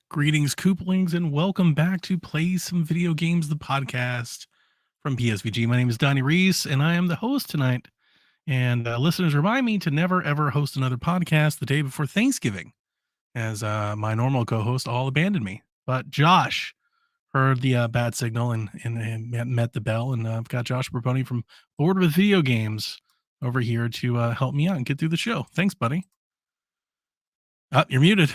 Greetings, Kooplings, and welcome back to Play Some Video Games, the podcast from PSVG. My name is Donnie Reese, and I am the host tonight. And listeners, remind me to never, ever host another podcast the day before Thanksgiving, as my normal co-host all abandoned me. But Josh heard the bad signal and met the bell, and I've got Josh Proponi from Board with Video Games over here to help me out and get through the show. Thanks, buddy. You're muted.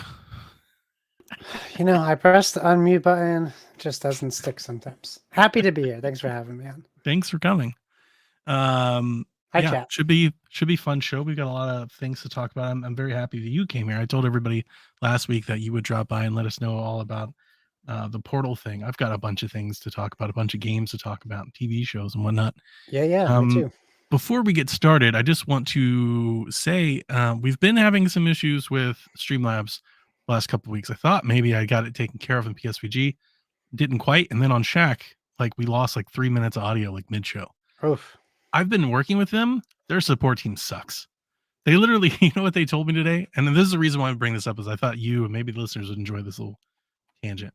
You know, I pressed the unmute button. It just doesn't stick sometimes. Happy to be here. Thanks for having me on. Thanks for coming. Chat. Should be fun show. We've got a lot of things to talk about. I'm very happy that you came here. I told everybody last week that you would drop by and let us know all about the Portal thing. I've got a bunch of things to talk about, a bunch of games to talk about, TV shows and whatnot. Yeah, me too. Before we get started, I just want to say we've been having some issues with Streamlabs the last couple of weeks. I thought maybe I got it taken care of in PSVG. Didn't quite. And then on Shack, we lost 3 minutes of audio mid-show. Oof. I've been working with them. Their support team sucks. They literally, you know what they told me today? And then this is the reason why I bring this up, is I thought you and maybe the listeners would enjoy this little tangent.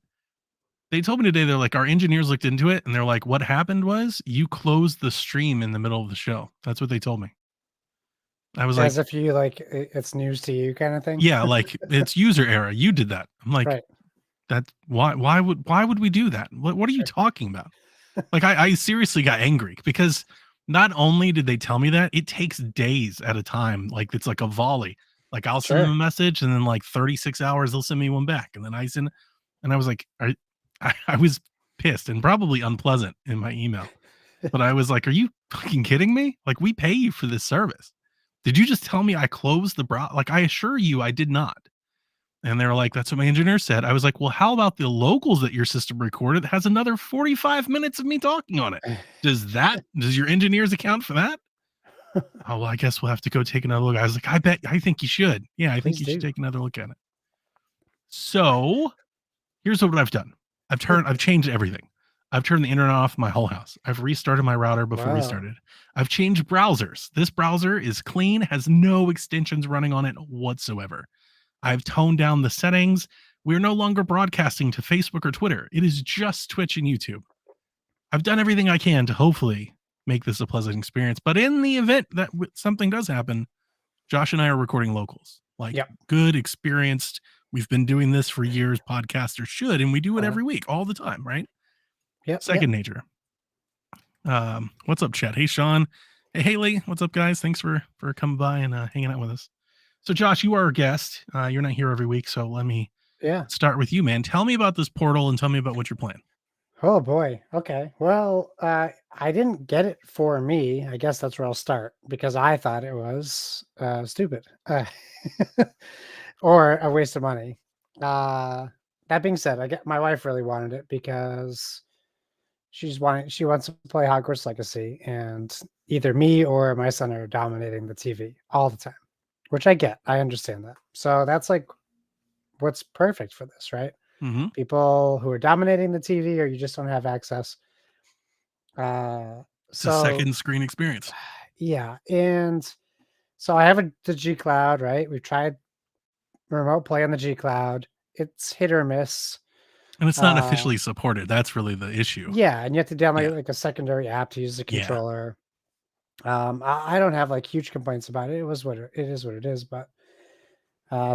They told me today, they're like, our engineers looked into it and they're like, what happened was you closed the stream in the middle of the show. That's what they told me. I was as if you it's news to you kind of thing. Yeah, it's user error. You did that. I'm like, right. That why would we do that? What are you talking about? I seriously got angry because not only did they tell me that, it takes days at a time. It's like a volley. I'll send them a message and then 36 hours they'll send me one back, and then I send, and I was like, I was pissed and probably unpleasant in my email, but I was like, are you fucking kidding me? We pay you for this service. Did you just tell me I closed the browser? I assure you I did not. And they were like, that's what my engineer said. I was like, well, how about the locals that your system recorded has another 45 minutes of me talking on it? Does your engineers account for that? Oh, well, I guess we'll have to go take another look. I was like, I think you should. Yeah, I think you should take another look at it. So here's what I've done. I've changed everything. I've turned the internet off my whole house. I've restarted my router before we started. I've changed browsers. This browser is clean, has no extensions running on it whatsoever. I've toned down the settings. We're no longer broadcasting to Facebook or Twitter. It is just Twitch and YouTube. I've done everything I can to hopefully make this a pleasant experience. But in the event that something does happen, Josh and I are recording locals. Good, experienced. We've been doing this for years. Podcasters should, and we do it every week, all the time, right? Second nature. What's up, chat? Hey, Sean. Hey, Haley. What's up, guys? Thanks for coming by and hanging out with us. So, Josh, you are our guest. You're not here every week, so let me start with you, man. Tell me about this Portal and tell me about what you're playing. Oh, boy. Okay. Well, I didn't get it for me. I guess that's where I'll start, because I thought it was stupid or a waste of money. That being said, my wife really wanted it because She wants to play Hogwarts Legacy, and either me or my son are dominating the TV all the time, which I get. I understand that. So that's like what's perfect for this, right? Hmm. People who are dominating the TV, or you just don't have access. Uh, It's a so second screen experience, yeah, and so I have the G Cloud, right? We've tried remote play on the G Cloud. It's hit or miss. and it's not Uh, officially supported. That's really the issue. yeah, and you have to Yeah, download like a secondary app to use the yeah. controller. I don't have like huge complaints about it. It is what it is. But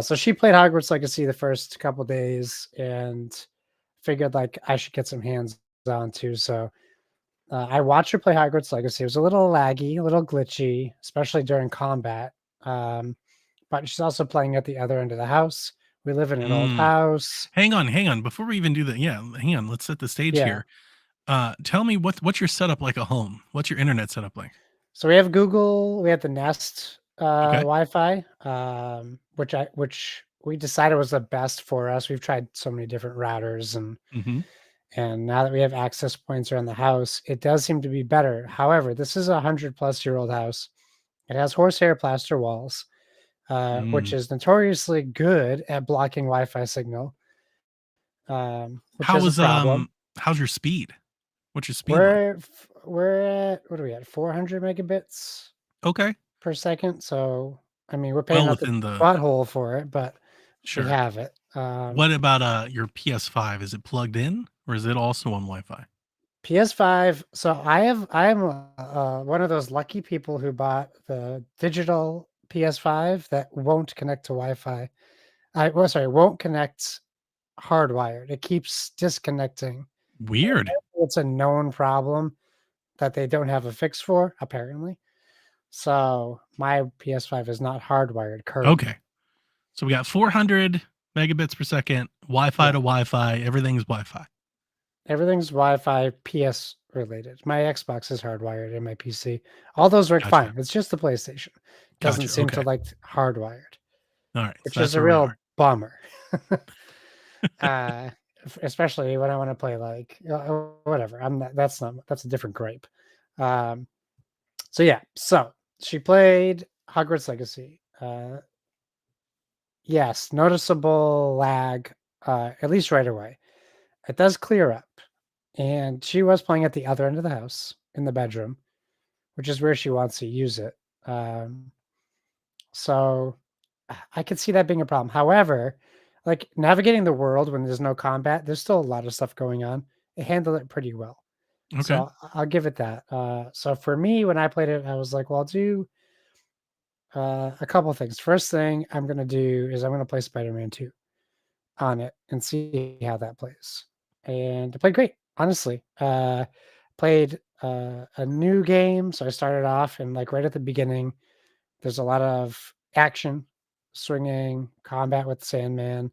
so she played Hogwarts Legacy the first couple days and figured like I should get some hands on too. So I watched her play Hogwarts Legacy. It was a little laggy, a little glitchy, especially during combat. Um, but she's also playing at the other end of the house. We live in an old Mm. house. Hang on. Before we even do that, yeah, hang on. Let's set the stage Yeah. here. Tell me what's your setup like at home? What's your internet setup like? So we have Google, we have the Nest Okay. Wi-Fi, which we decided was the best for us. We've tried so many different routers, Hmm. and now that we have access points around the house, it does seem to be better. However, this is a 100-plus-year-old house. It has horsehair plaster walls, which Mm. is notoriously good at blocking Wi-Fi signal, which How is a was problem. how's your speed? What's your speed like? We're at what are we at? 400 megabits Okay. per second. So I mean, we're paying Well out the within the butthole for it, but we sure. have it. What about your PS5? Is it plugged in or is it also on Wi-Fi? PS5. So I am one of those lucky people who bought the digital PS5 that won't connect to Wi-Fi. Won't connect hardwired. It keeps disconnecting. Weird. It's a known problem that they don't have a fix for, apparently. So my PS5 is not hardwired currently. Okay. So we got 400 megabits per second, Wi-Fi Yeah, to Wi-Fi. Everything's Wi-Fi. everything's Wi-Fi PS related. My Xbox is hardwired in my PC. All those work Gotcha. fine. It's just the PlayStation doesn't Gotcha. seem to Okay. like hardwired, All right. So which is that's a where we are. real bummer. uh, Especially when I want to play like whatever. I'm not. That's a different gripe. Um, so yeah. So she played Hogwarts Legacy. Yes, noticeable lag, at least right away. It does clear up, and she was playing at the other end of the house in the bedroom, which is where she wants to use it. Um, so I could see that being a problem. However, like navigating the world when there's no combat, there's still a lot of stuff going on. It handled it pretty well. Okay. So I'll give it that. So for me, when I played it, I was like, well, I'll do a couple things. First thing I'm going to do is I'm going to play Spider-Man 2 on it and see how that plays. And it played great, honestly. Played a new game, so I started off and like right at the beginning, there's a lot of action, swinging, combat with Sandman,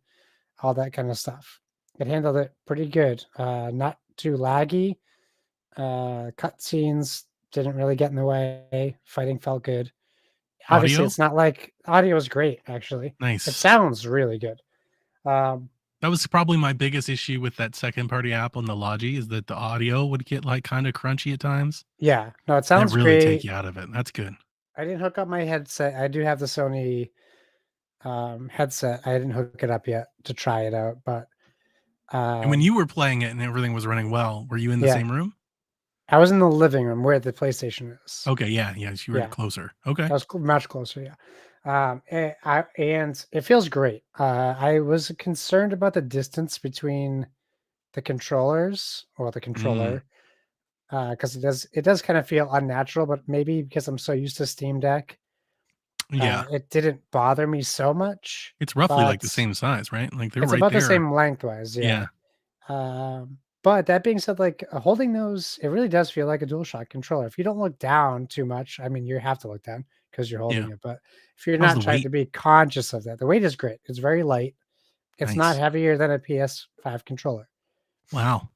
all that kind of stuff. It handled it pretty good. Not too laggy. Cutscenes didn't really get in the way. Fighting felt good. Obviously, Audio? it's not like audio is great. Actually, it Nice. sounds really good. Um, That was probably my biggest issue with that second party app on the Logi is that the audio would get like kind of crunchy at times. Yeah, no, it That sounds really take great. you out of it. That's good. I didn't hook up my headset. I do have the Sony headset. I didn't hook it up yet to try it out, but And when um, you were playing it and everything was running well, were you in the yeah, same room? I was in the living room where the PlayStation is. Okay, yeah, yeah, you were Yeah, closer. Okay. I was much closer. Yeah, and it feels great. I was concerned about the distance between the controllers or the Mm, controller because it does kind of feel unnatural, but maybe because I'm so used to Steam Deck. yeah. It didn't bother me so much, It's roughly like but the same size, right? Like they're it's right about the there. same lengthwise, yeah. Yeah, But that being said, like holding those, it really does feel like a DualShock controller. If you don't look down too much, I mean, you have to look down because you're yeah. holding it. But if you're How's not the trying weight? to be conscious of that, the weight is great. It's very light. It's not Nice. heavier than a PS5 controller. Wow.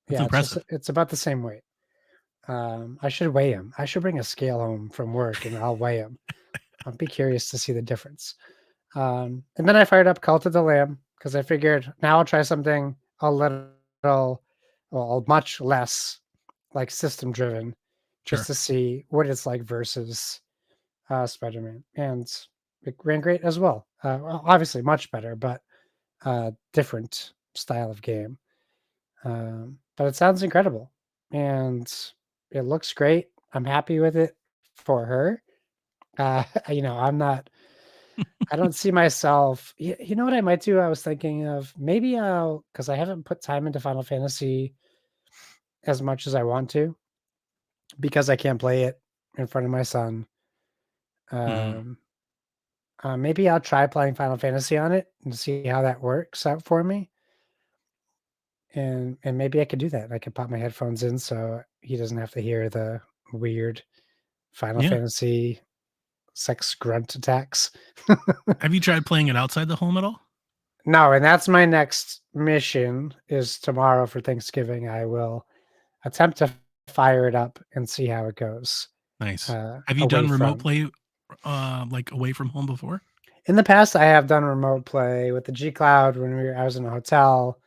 That's Yeah, impressive. it's about the same weight. I should weigh him. I should bring a scale home from work and I'll weigh him. I'll be curious to see the difference. And then I fired up Cult of the Lamb because I figured now I'll try something a little, well, much less like system driven, just Sure. to see what it's like versus Spider-Man, and it ran great as well. Well, obviously much better, but different style of game. But it sounds incredible, and it looks great. I'm happy with it for her. I'm not. I don't see myself. You know what I might do? I was thinking of maybe I'll because I haven't put time into Final Fantasy as much as I want to because I can't play it in front of my son. Mhm. Um, Maybe I'll try playing Final Fantasy on it and see how that works out for me. And maybe I could do that. I could pop my headphones in so he doesn't have to hear the weird Final Yeah. Fantasy sex grunt attacks. Have you tried playing it outside the home at all? No, and that's my next mission is tomorrow for Thanksgiving. I will attempt to fire it up and see how it goes, Nice. Have you away done remote from. play, like, away from home before? In the past, I have done remote play with the G Cloud when I was in a hotel,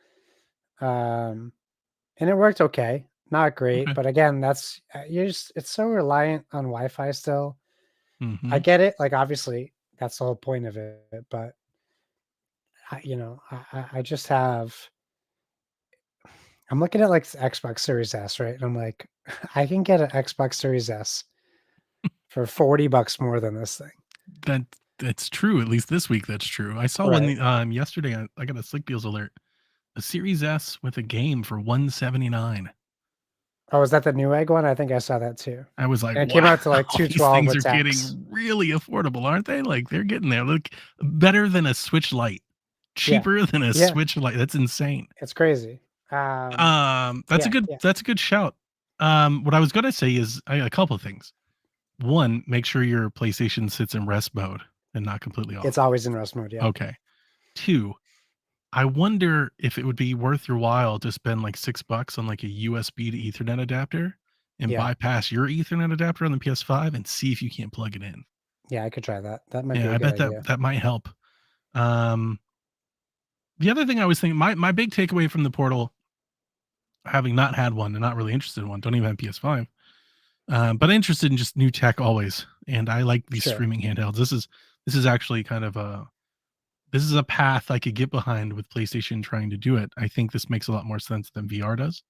um, and it worked okay. Not great, Okay. but again, that's it's so reliant on Wi-Fi still. I Mhm. get it, like, obviously, that's the whole point of it, but I just have I'm looking at, like, Xbox Series S, right? And I'm like, I can get an Xbox Series S for $40 more than this thing. That that's true, at least this week that's true. I saw one, Right. yesterday, I got a Slick Deals alert. A Series S with a game for 179. Oh, is that the Newegg one? I think I saw that too. I was like, And it came "Wow, out to, like, these 212 things with are tax. getting really affordable, aren't they?" Like, they're getting there. Look, better than a Switch Lite. Yeah. Cheaper than a Yeah, Switch Lite. That's insane. it's crazy. Yeah, yeah. That's a good shout. What I was gonna say is a couple of things. 1, make sure your PlayStation sits in rest mode and not completely It's off. always in rest mode, yep. Okay. 2, I wonder if it would be worth your while to spend like $6 on like a USB to Ethernet adapter and Yeah. bypass your Ethernet adapter on the PS5 and see if you can't plug it in. Yeah, I could try that. That might be Yeah, a I good bet idea. that might help. Um, the other thing I was thinking, my big takeaway from the Portal, having not had one and not really interested in one, don't even have PS5, but interested in just new tech always, and I like these Sure. streaming handhelds. This is actually kind of a this is a path I could get behind with PlayStation trying to do it. I think this makes a lot more sense than VR does.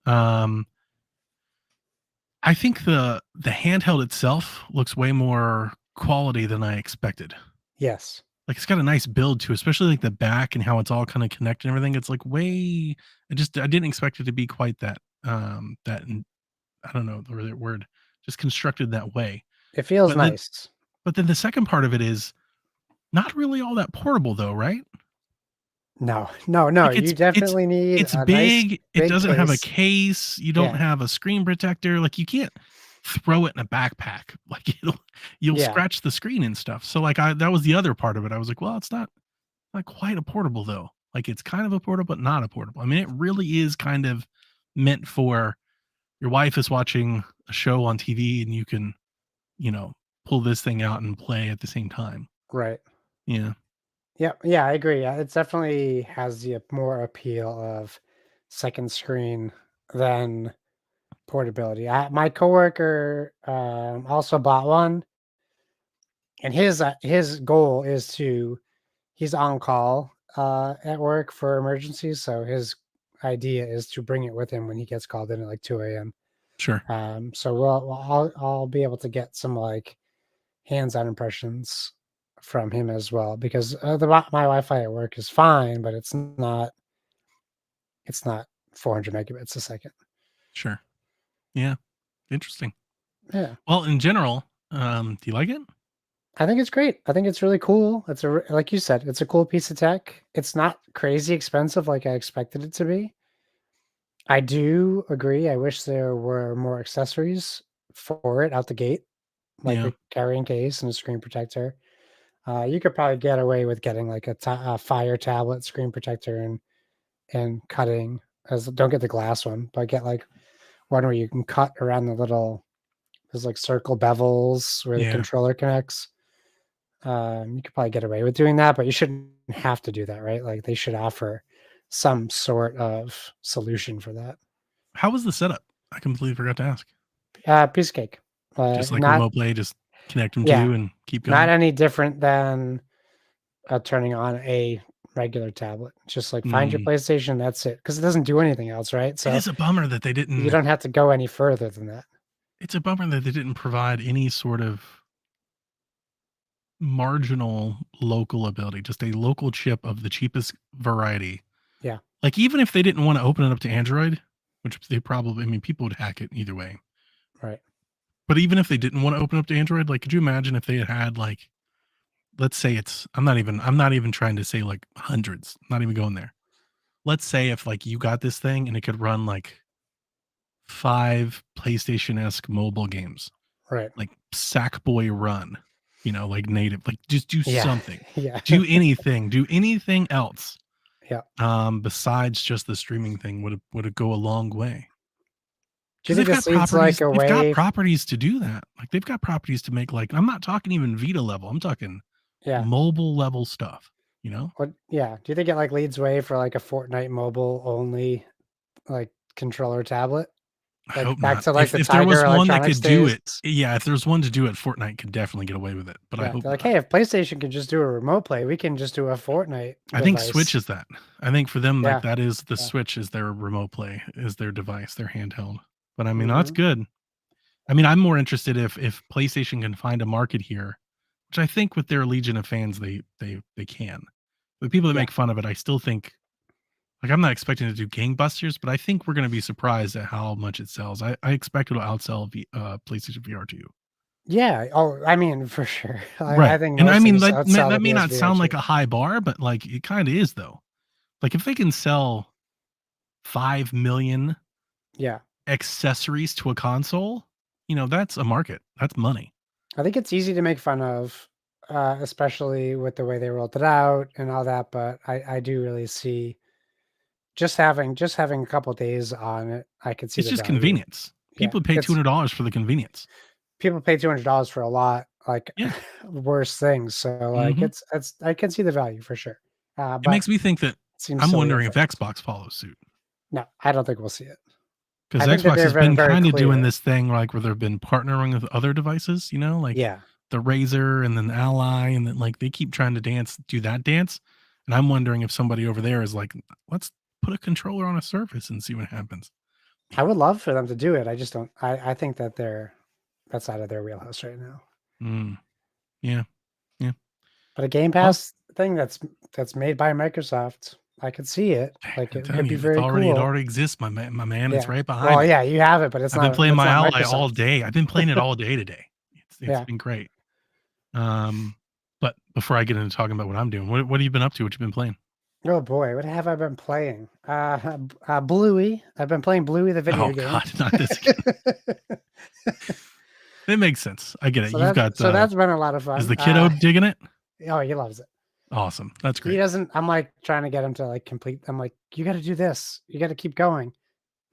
Um, I think the handheld itself looks way more quality than I expected. Yes. Like, it's got a nice build too, especially like the back and how it's all kind of connected and everything. It's like way I didn't expect it to be quite that I don't know the right word, just constructed that way. It feels But then nice. the second part of it is not really all that portable though, right? No, no, no, Like you definitely need it's a nice big, it big doesn't have a case. case, you don't Yeah. have a screen protector, like, you can't throw it in a backpack, like, you'll Yeah. scratch the screen and stuff, so, like, I that was the other part of it, I was like, "Well, it's not quite a portable, though." Like, it's kind of a portable, but not a portable. I mean, it really is kind of meant for your wife is watching a show on TV and you can, you know, pull this thing out and play at the same time. Right. Yeah, Yeah, yeah, I agree. Yeah, it definitely has the more appeal of second screen than portability. My coworker also bought one, and his goal is to he's on call at work for emergencies, so his idea is to bring it with him when he gets called in at like 2 a.m. sure. So I'll be able to get some like hands-on impressions from him as well because my Wi-Fi at work is fine, but it's not 400 megabits a second. Sure. Yeah, interesting. Yeah, Well, in general, do you like it? I think it's great. I think it's really cool. Like you said, it's a cool piece of tech. It's not crazy expensive like I expected it to be. I do agree. I wish there were more accessories for it out the gate, like Yeah, a carrying case and a screen protector. You could probably get away with getting like a Fire tablet screen protector and cutting as don't get the glass one, but get like one where you can cut around the little there's like circle bevels where the yeah. controller connects. You could probably get away with doing that, but you shouldn't have to do that, right? Like they should offer some sort of solution for that. How was the setup? I completely forgot to ask. Piece of cake. Just like Not remote play, just connect them yeah, to and keep not going. any different than turning on a regular tablet. Just like find your Mm. PlayStation, that's it, because it doesn't do anything else, right? It So is a bummer that they you didn't. don't have to go any further than that. It's a bummer that they didn't provide any sort of marginal local ability, just a local chip of the cheapest variety. Yeah, Like, even if they didn't want to open it up to Android, which they probably, I mean, people would hack it either way. right. But even if they didn't want to open up to Android, like, could you imagine if they had like, let's say it's, I'm not even trying to say like hundreds, not even going there. Let's say if like you got this thing and it could run like 5 PlayStation-esque mobile games, Right. like Sackboy Run, like native, like just do Yeah. something. Yeah. Do anything else, Yeah. besides just the streaming thing would it go a long way. Do you Because think this leads like a they've got way? properties to do that. Like, they've got properties to make, like, I'm not talking even Vita level, I'm talking Yeah. mobile level stuff, you know? What? Yeah. Do you think it like leads way for like a Fortnite mobile only like controller tablet? I Like hope back not. to like the If there Tiger was one that Electronics could do days? it, yeah, if there's one to do it, Fortnite could definitely get away with it, but I Yeah. hope They're like, not. hey, if PlayStation can just do a remote play, we can just do a Fortnite I think Switch device. is that. I think for them, like, Yeah. that is the Yeah. Switch is their remote play, is their device, their handheld. But I mean, that's Hmm. good. I mean, I'm more interested if PlayStation can find a market here, which I think with their legion of fans, they can. The people that Yeah. make fun of it, I still think, like, I'm not expecting to do gangbusters, but I think we're gonna be surprised at how much it sells. I expect it'll outsell PlayStation VR 2. Yeah. Oh, I mean, for sure. I Right, think and I most mean, things outsell the that may not PSVR sound like too. a high bar, but, like, it kinda is, though. Like, if they can sell 5,000,000 Yeah. accessories to a console, that's a market. That's money. I think it's easy to make fun of, especially with the way they rolled it out and all that. But I do really see just having a couple days on it. I could see It's the just value. convenience. Yeah, People pay it's $200 for the convenience. people pay $200 for a lot like Yeah. worse things. So like Mhm. it's I can see the value for sure. It But makes me think that it seems I'm silly at wondering if first. Xbox follows suit. No, I don't think we'll see it. Because I think that Xbox they're has very been very kinda doing clear. this thing, like, where they've been partnering with other devices, like Yeah, the Razer and then the Ally, and then, like, they keep trying to do that dance, and I'm wondering if somebody over there is like, "Let's put a controller on a Surface and see what happens." I would love for them to do it. I just don't. I think that that's out of their wheelhouse right now. Mm, yeah, yeah. But a Game Well, Pass thing that's made by Microsoft, I could see it. Like, I'm it telling could be you, very it cool. already exists, my man, it's Yeah. right behind Well, me. yeah, you have it, but I've been playing it's my not Ally all Microsoft. day. I've been playing it all day today. It's Yeah. been great. Um, but before I get into talking about what I'm doing, what have you been up to? What you been playing? Oh boy, what have I been playing? Bluey. I've been playing Bluey the video Oh game. god, not this again. It makes sense. I get it. So You've that's got so that's been a lot of is fun. the kiddo digging it? Oh, he loves it. Awesome. That's He great. doesn't. I'm like trying to get him to like complete. I'm like, you got to do this. You got to keep going.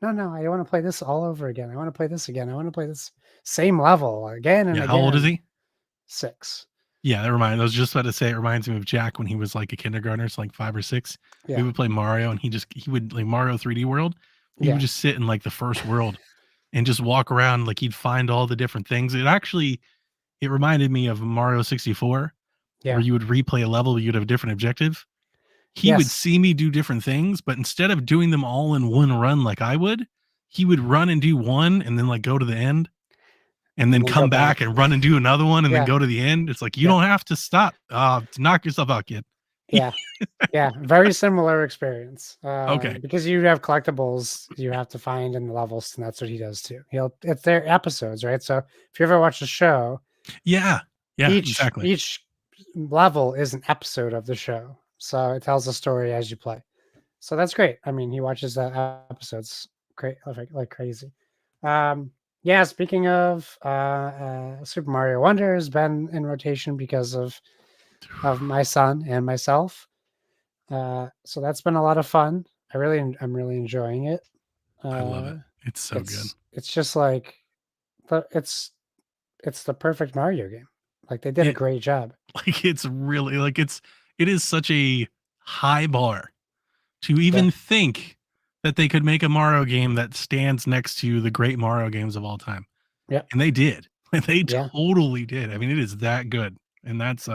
No, no, I want to play this all over again. I want to play this again. I want to play this same level again and Yeah, how old is again. he? 6. Yeah, I was just about to say it reminds me of Jack when he was like a kindergartner, so like 5 or 6. We Yeah. would play Mario and he would like Mario 3D World. He would Yeah. just sit in like the first world and just walk around like he'd find all the different things. It reminded me of Mario 64 where Yeah. you would replay a level, you'd have a different objective. He would Yes. see me do different things, but instead of doing them all in one run like I would, he would run and do one and then like go to the end and And then then go come back back. and run and do another one and then Yeah. go to the end. It's like you Yeah. don't have to stop. Knock yourself out, kid. Yeah. Yeah. Very similar experience. Okay. Because you have collectibles you have to find in the levels, and that's what he does too. It's their episodes, right? So if you ever watch the show, Yeah. Yeah, each exactly. each level is an episode of the show. So it tells a story as you play. So that's great. I mean, he watches the episodes like crazy. Um, yeah, speaking of Super Mario Wonder has been in rotation because of my son and myself. So that's been a lot of fun. I'm really enjoying it. I love it. Uh, It's so good. it's just like the it's the perfect Mario game. Like they did a It great job. like it's really like it is such a high bar to Yeah, even think that they could make a Mario game that stands next to the great Mario games of all time. Yep. And they did. They Yeah. totally did. I mean, it is that good. And It's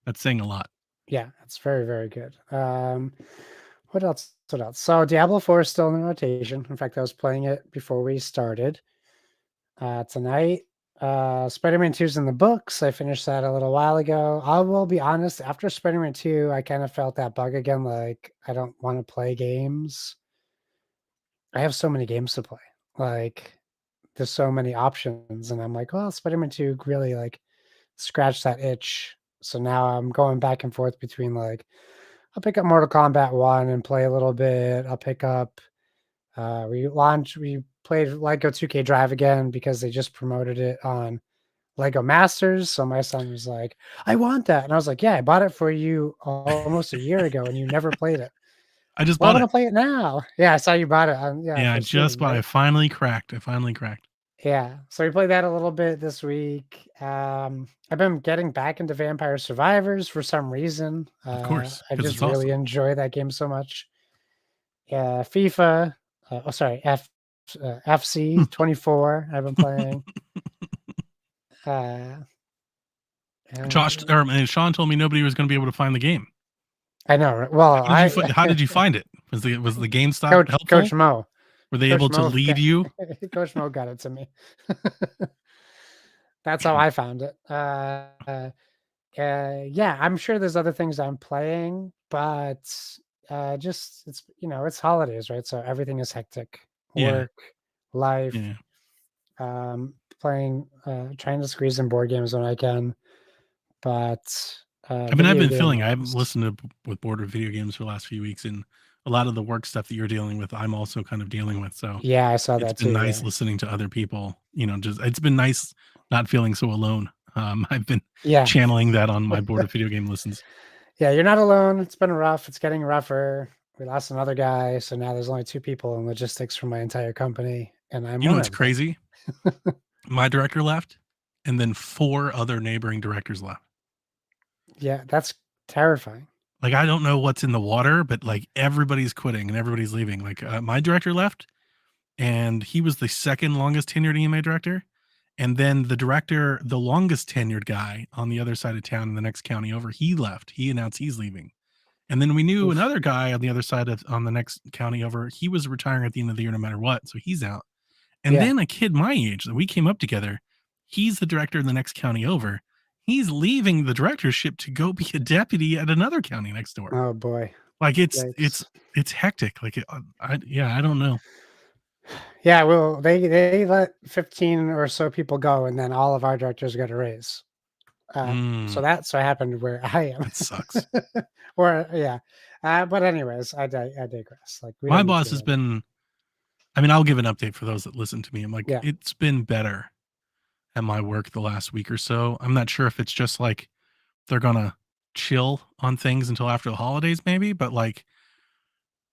that's saying a lot. yeah, it's very, very good. What else? What else? So Diablo 4 is still in rotation. In fact, I was playing it before we started tonight. Spider-Man 2 is in the books. I finished that a little while ago. I will be honest, after Spider-Man 2, I kind of felt that bug again. Like, I don't want to play games. I have so many games to play. Like, there's so many options. And I'm like, well, Spider-Man 2 really like scratched that itch. So now I'm going back and forth between like, I'll pick up Mortal Kombat 1 and play a little bit. I'll pick up we played Lego 2K Drive again because they just promoted it on Lego Masters. So my son was like, I want that. And I was like, yeah, I bought it for you almost a year ago and you never played it. I just Well, I bought want it. to play it now. Yeah, I saw you bought it Yeah, I for just Steam, bought it. I right? finally cracked. I finally cracked. Yeah. So we played that a little bit this week. I've been getting back into Vampire Survivors for some reason. Of course, I because just it's really awesome. enjoy that game so much. Yeah, FIFA. Oh, sorry, FC 24. I've been playing. Uh, Josh and or Sean told me nobody was going to be able to find the game. I know. Right? Well, How did you find it? Was the GameStop Coach helpful? Mo, Were they able to lead you? Coach Mo got it to me. That's how I found it. Yeah, I'm sure there's other things I'm playing, but just it's holidays, right? So everything is hectic. Yeah, Work, life, yeah. playing, trying to squeeze in board games when I can, but I mean, I've video been game feeling I haven't wise, listened to with border video games for the last few weeks, and a lot of the work stuff that you're dealing with, I'm also kind of dealing with. So yeah, I saw it's that been too. nice Yeah, listening to other people. Just it's been nice not feeling so alone. I've been yeah, channeling that on my board of video game listens. yeah. You're not alone. It's been rough. It's getting rougher. We lost another guy, so now there's only 2 people in logistics for my entire company, and I'm You know one what's of them. crazy? My director left, and then 4 other neighboring directors left. Yeah, that's terrifying. Like, I don't know what's in the water, but, like, everybody's quitting and everybody's leaving. Like, my director left, and he was the 2nd longest tenured EMA director, and then the longest tenured guy on the other side of town in the next county over, he left. He announced he's leaving. And then we knew Oof. another guy on the other side of on the next county over, he was retiring at the end of the year no matter what, so he's out. And Yeah. then a kid my age that we came up together, he's the director in the next county over. He's leaving the directorship to go be a deputy at another county next door. Oh boy. Like Yikes. it's hectic. Like I don't know. Yeah, well, they let 15 or so people go, and then all of our directors got a raise. So Mm, that's what happened where I am. that sucks. Or yeah. But anyways, I digress. Like we My don't need to boss get has into been I mean, I'll give an update for those that listen to me. I'm like, yeah, it's been better at my work the last week or so. I'm not sure if it's just like they're gonna chill on things until after the holidays, maybe, but like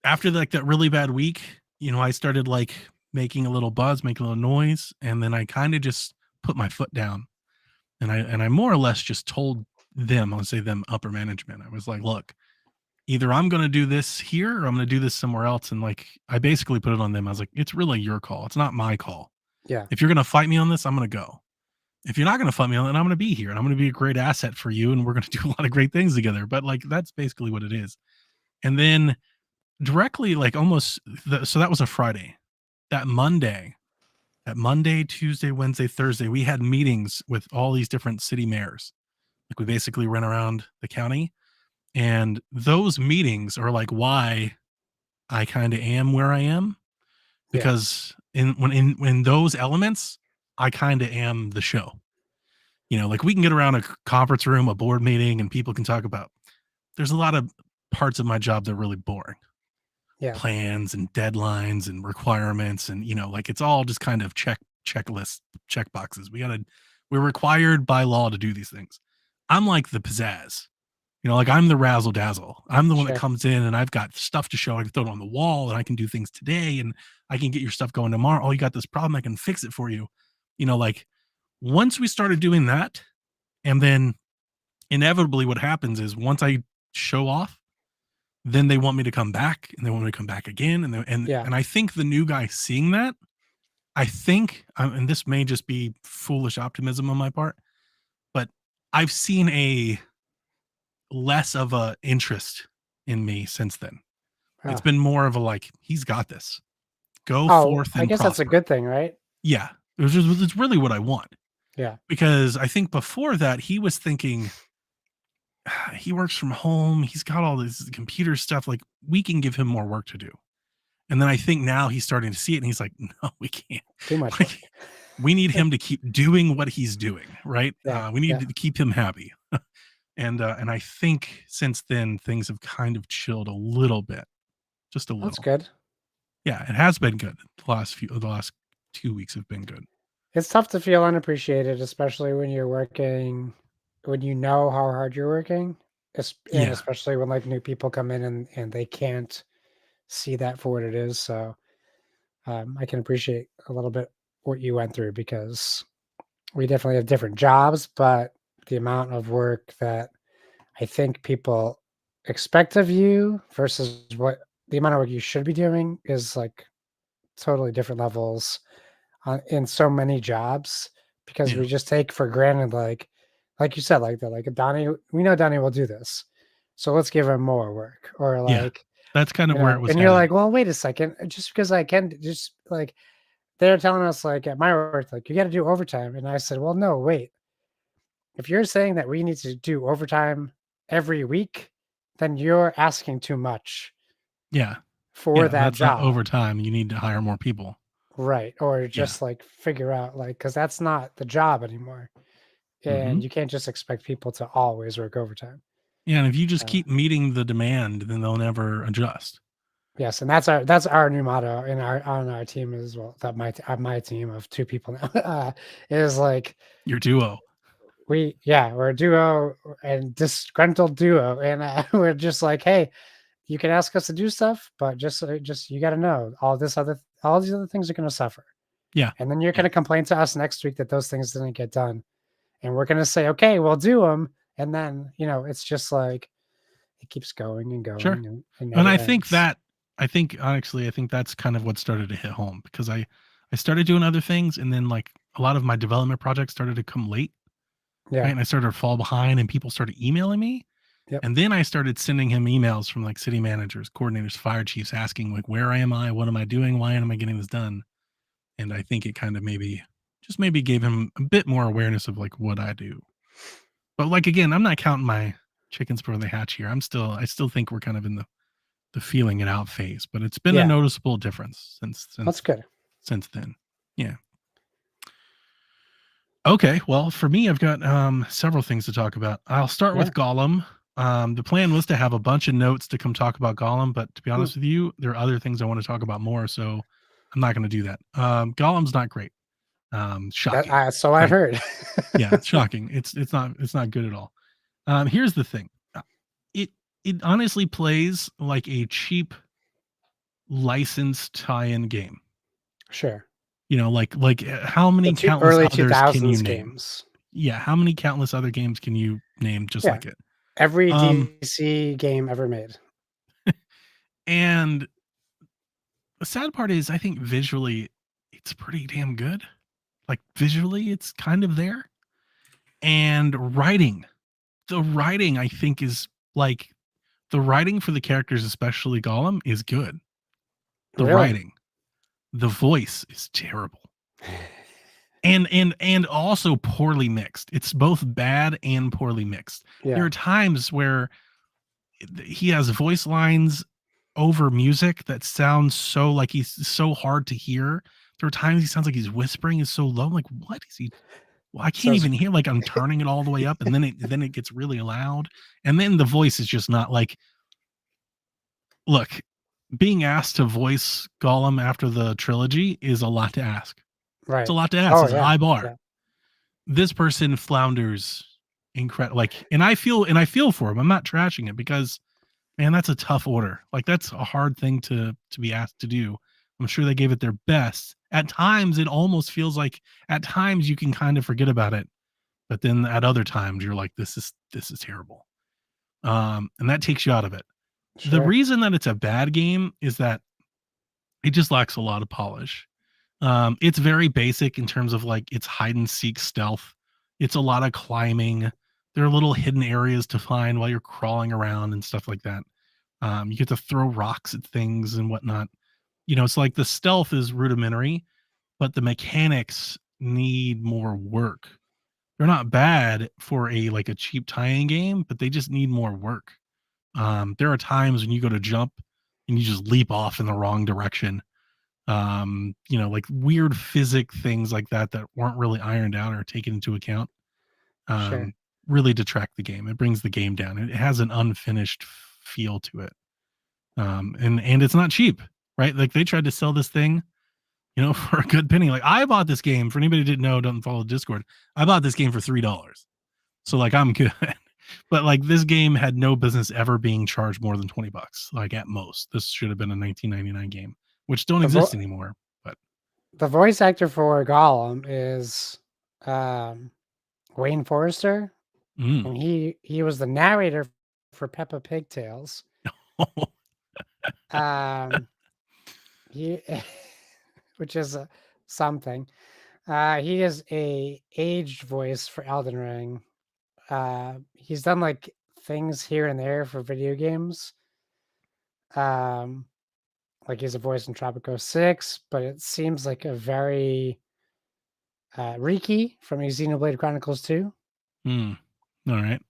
after like that really bad week, I started like making a little buzz, making a little noise, and then I kind of just put my foot down, and I more or less just told them, I'll say them upper management. I was like, look, either I'm going to do this here or I'm going to do this somewhere else. And like, I basically put it on them. I was like, it's really your call. It's not my call. yeah, If you're going to fight me on this, I'm going to go. If you're not going to fight me on it, I'm going to be here and I'm going to be a great asset for you. And we're going to do a lot of great things together. But like, that's basically what it is. And then directly, like so that was a Friday. That Monday, Tuesday, Wednesday, Thursday, we had meetings with all these different city mayors. Like we basically ran around the county, and those meetings are like why I kind of am where I am, yeah, because in those elements, I kind of am the show. Like we can get around a conference room, a board meeting, and people can talk about. There's a lot of parts of my job that are really boring, yeah, plans and deadlines and requirements, and like it's all just kind of checklist check boxes. We're required by law to do these things. I'm like the pizzazz. Like I'm the razzle dazzle. I'm the one that sure, comes in and I've got stuff to show. I can throw it on the wall and I can do things today and I can get your stuff going tomorrow. Oh, you got this problem. I can fix it for you. Like once we started doing that, and then inevitably what happens is once I show off, then they want me to come back, and they want me to come back again, Yeah. and I think the new guy seeing that, I think, and this may just be foolish optimism on my part, but I've seen a less of a interest in me since then. It's Oh. been more of a like, he's got this. Go Oh, forth I and guess that's a prosper. good thing, right? Yeah, it's really what I want, Yeah. because I think before that he was thinking, he works from home, he's got all this computer stuff, like we can give him more work to do. And then I think now he's starting to see it and he's like, no, we can't. Too much Like, work. we need him to keep doing what he's doing, right? Yeah. We need Yeah. to keep him happy. And I think since then things have kind of chilled a little bit, just a That's little. good. Yeah, it has been good. The last 2 weeks have been good. It's tough to feel unappreciated, especially when you're working, when you know how hard you're working, and Yeah, especially when like new people come in and they can't see that for what it is. So I can appreciate a little bit what you went through because we definitely have different jobs, but the amount of work that I think people expect of you versus what the amount of work you should be doing is like totally different levels in so many jobs because yeah, we just take for granted, like you said, like that, like Donnie, we know Donnie will do this, so let's give him more work, or yeah. like, That's kind of where it was and you're headed. like, well, wait a second, just because I can, just like they're telling us, like at my work, like you got to do overtime, and I said, well, no, wait, if you're saying that we need to do overtime every week, then you're asking too much Yeah, for yeah. that That's not job. overtime. You need to hire more people. Right. Or Yeah. just like figure out like because that's not the job anymore. Hmm. And you can't just expect people to always work overtime. Yeah, and if you just Uh, keep meeting the demand, then they'll never adjust. yes, and that's our new motto in our on our team as well. That my team of two people now is like Your duo. we're a duo and disgruntled duo, and we're just like, hey, you can ask us to do stuff, but just you got to know all these other things are going to suffer, Yeah, and then you're going yeah, to complain to us next week that those things didn't get done, and we're going to say, okay, we'll do them, and then it's just like it keeps going and sure. going and it And never ends. I think honestly, I think that's kind of what started to hit home, because I started doing other things, and then like a lot of my development projects started to come late, right? Yeah. And I started to fall behind, and people started emailing me. Yep. And then I started sending him emails from like city managers, coordinators, fire chiefs asking like, where am I? What am I doing? Why am I getting this done? And I think it kind of maybe gave him a bit more awareness of like what I do. But like again, I'm not counting my chickens before they hatch here. I still think we're kind of in the feeling it out phase, but it's been a Yeah. noticeable difference That's good. since then. Yeah. Okay, well, for me, I've got several things to talk about. I'll start Yeah. with Gollum. The plan was to have a bunch of notes to come talk about Gollum, but to be Mm. honest with you, there are other things I want to talk about more, so I'm not going to do that. Gollum's not great. Shocking, So I've right? heard. Yeah, it's shocking. It's not good at all. Here's the thing. It it honestly plays like a cheap licensed tie-in game. Sure. How The many two countless early others can you 2000s name? games. Yeah, how many countless other games can you name just Yeah. like it? Every Um, DC game ever made. and the sad part is I think visually it's pretty damn good. Like visually it's kind of there. And the writing I think is like the writing for the characters, especially Gollum, is good. The Really? writing, the voice is terrible. And also poorly mixed. It's both bad and poorly mixed. There Yeah. are times where he has voice lines over music that sounds so like he's so hard to hear. There are times he sounds like he's whispering is so low. I'm like, what is he? Well, I So can't it's even hear. Like I'm turning it all the way up, and then it gets really loud, and then the voice is just not like. Look, being asked to voice Gollum after the trilogy is a lot to ask. It's a right. lot to ask. Oh It's a yeah. high bar. Yeah. This person flounders incredible. Like, and I feel for him. I'm not trashing it because man, that's a tough order. Like that's a hard thing to be asked to do. I'm sure they gave it their best. At times it almost feels like at times you can kind of forget about it, but then at other times you're like this is terrible. And that takes you out of it. The Sure. reason that it's a bad game is that it just lacks a lot of polish. It's very basic in terms of like it's hide and seek stealth. It's a lot of climbing. There are little hidden areas to find while you're crawling around and stuff like that. You get to throw rocks at things and whatnot. It's like the stealth is rudimentary, but the mechanics need more work. They're not bad for a cheap tie-in game, but they just need more work. There are times when you go to jump and you just leap off in the wrong direction. Like weird physic things like that that weren't really ironed out or taken into account. Sure. Um, really detract the game. It brings the game down. It has an unfinished feel to it. And it's not cheap, right? Like they tried to sell this thing, for a good penny. Like I bought this game for anybody who didn't know, doesn't follow Discord. I bought this game for $3. So like I'm good. But like this game had no business ever being charged more than $20, like at most. This should have been a 1999 game, which don't The exist vo- anymore. But the voice actor for Gollum is um, Wayne Forrester, mm. and he was the narrator for Peppa Pig Tales. Um, he, which is something. He is a aged voice for Elden Ring. He's done like things here and there for video games. Um, like he's a voice in Tropico 6, but it seems like a very Riki from Xenoblade Chronicles 2, Mm. All right.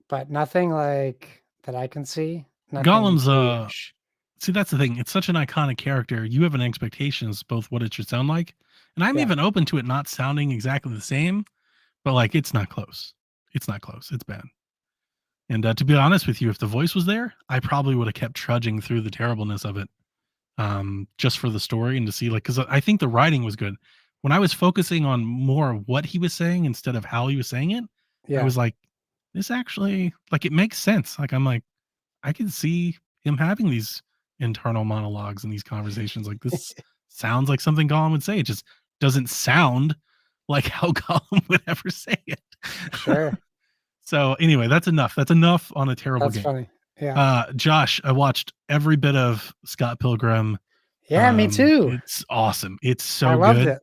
but nothing like that I can see. Nothing Gollum's huge. see, that's the thing. It's such an iconic character. You have an expectation as both what it should sound like. And I'm Yeah. even open to it not sounding exactly the same, but like it's not close. It's not close. It's bad. And to be honest with you, if the voice was there, I probably would have kept trudging through the terribleness of it, just for the story and to see, like, because I think the writing was good. When I was focusing on more of what he was saying instead of how he was saying it, I Yeah. was like, this actually, like, it makes sense. Like, I'm like, I can see him having these internal monologues and these conversations. Like, this sounds like something Gollum would say. It just doesn't sound like how Gollum would ever say it. Sure. So anyway, that's enough. That's enough on a terrible That's game. funny. Yeah. Josh, I watched every bit of Scott Pilgrim. Yeah, me too. It's awesome. It's I so loved good. it.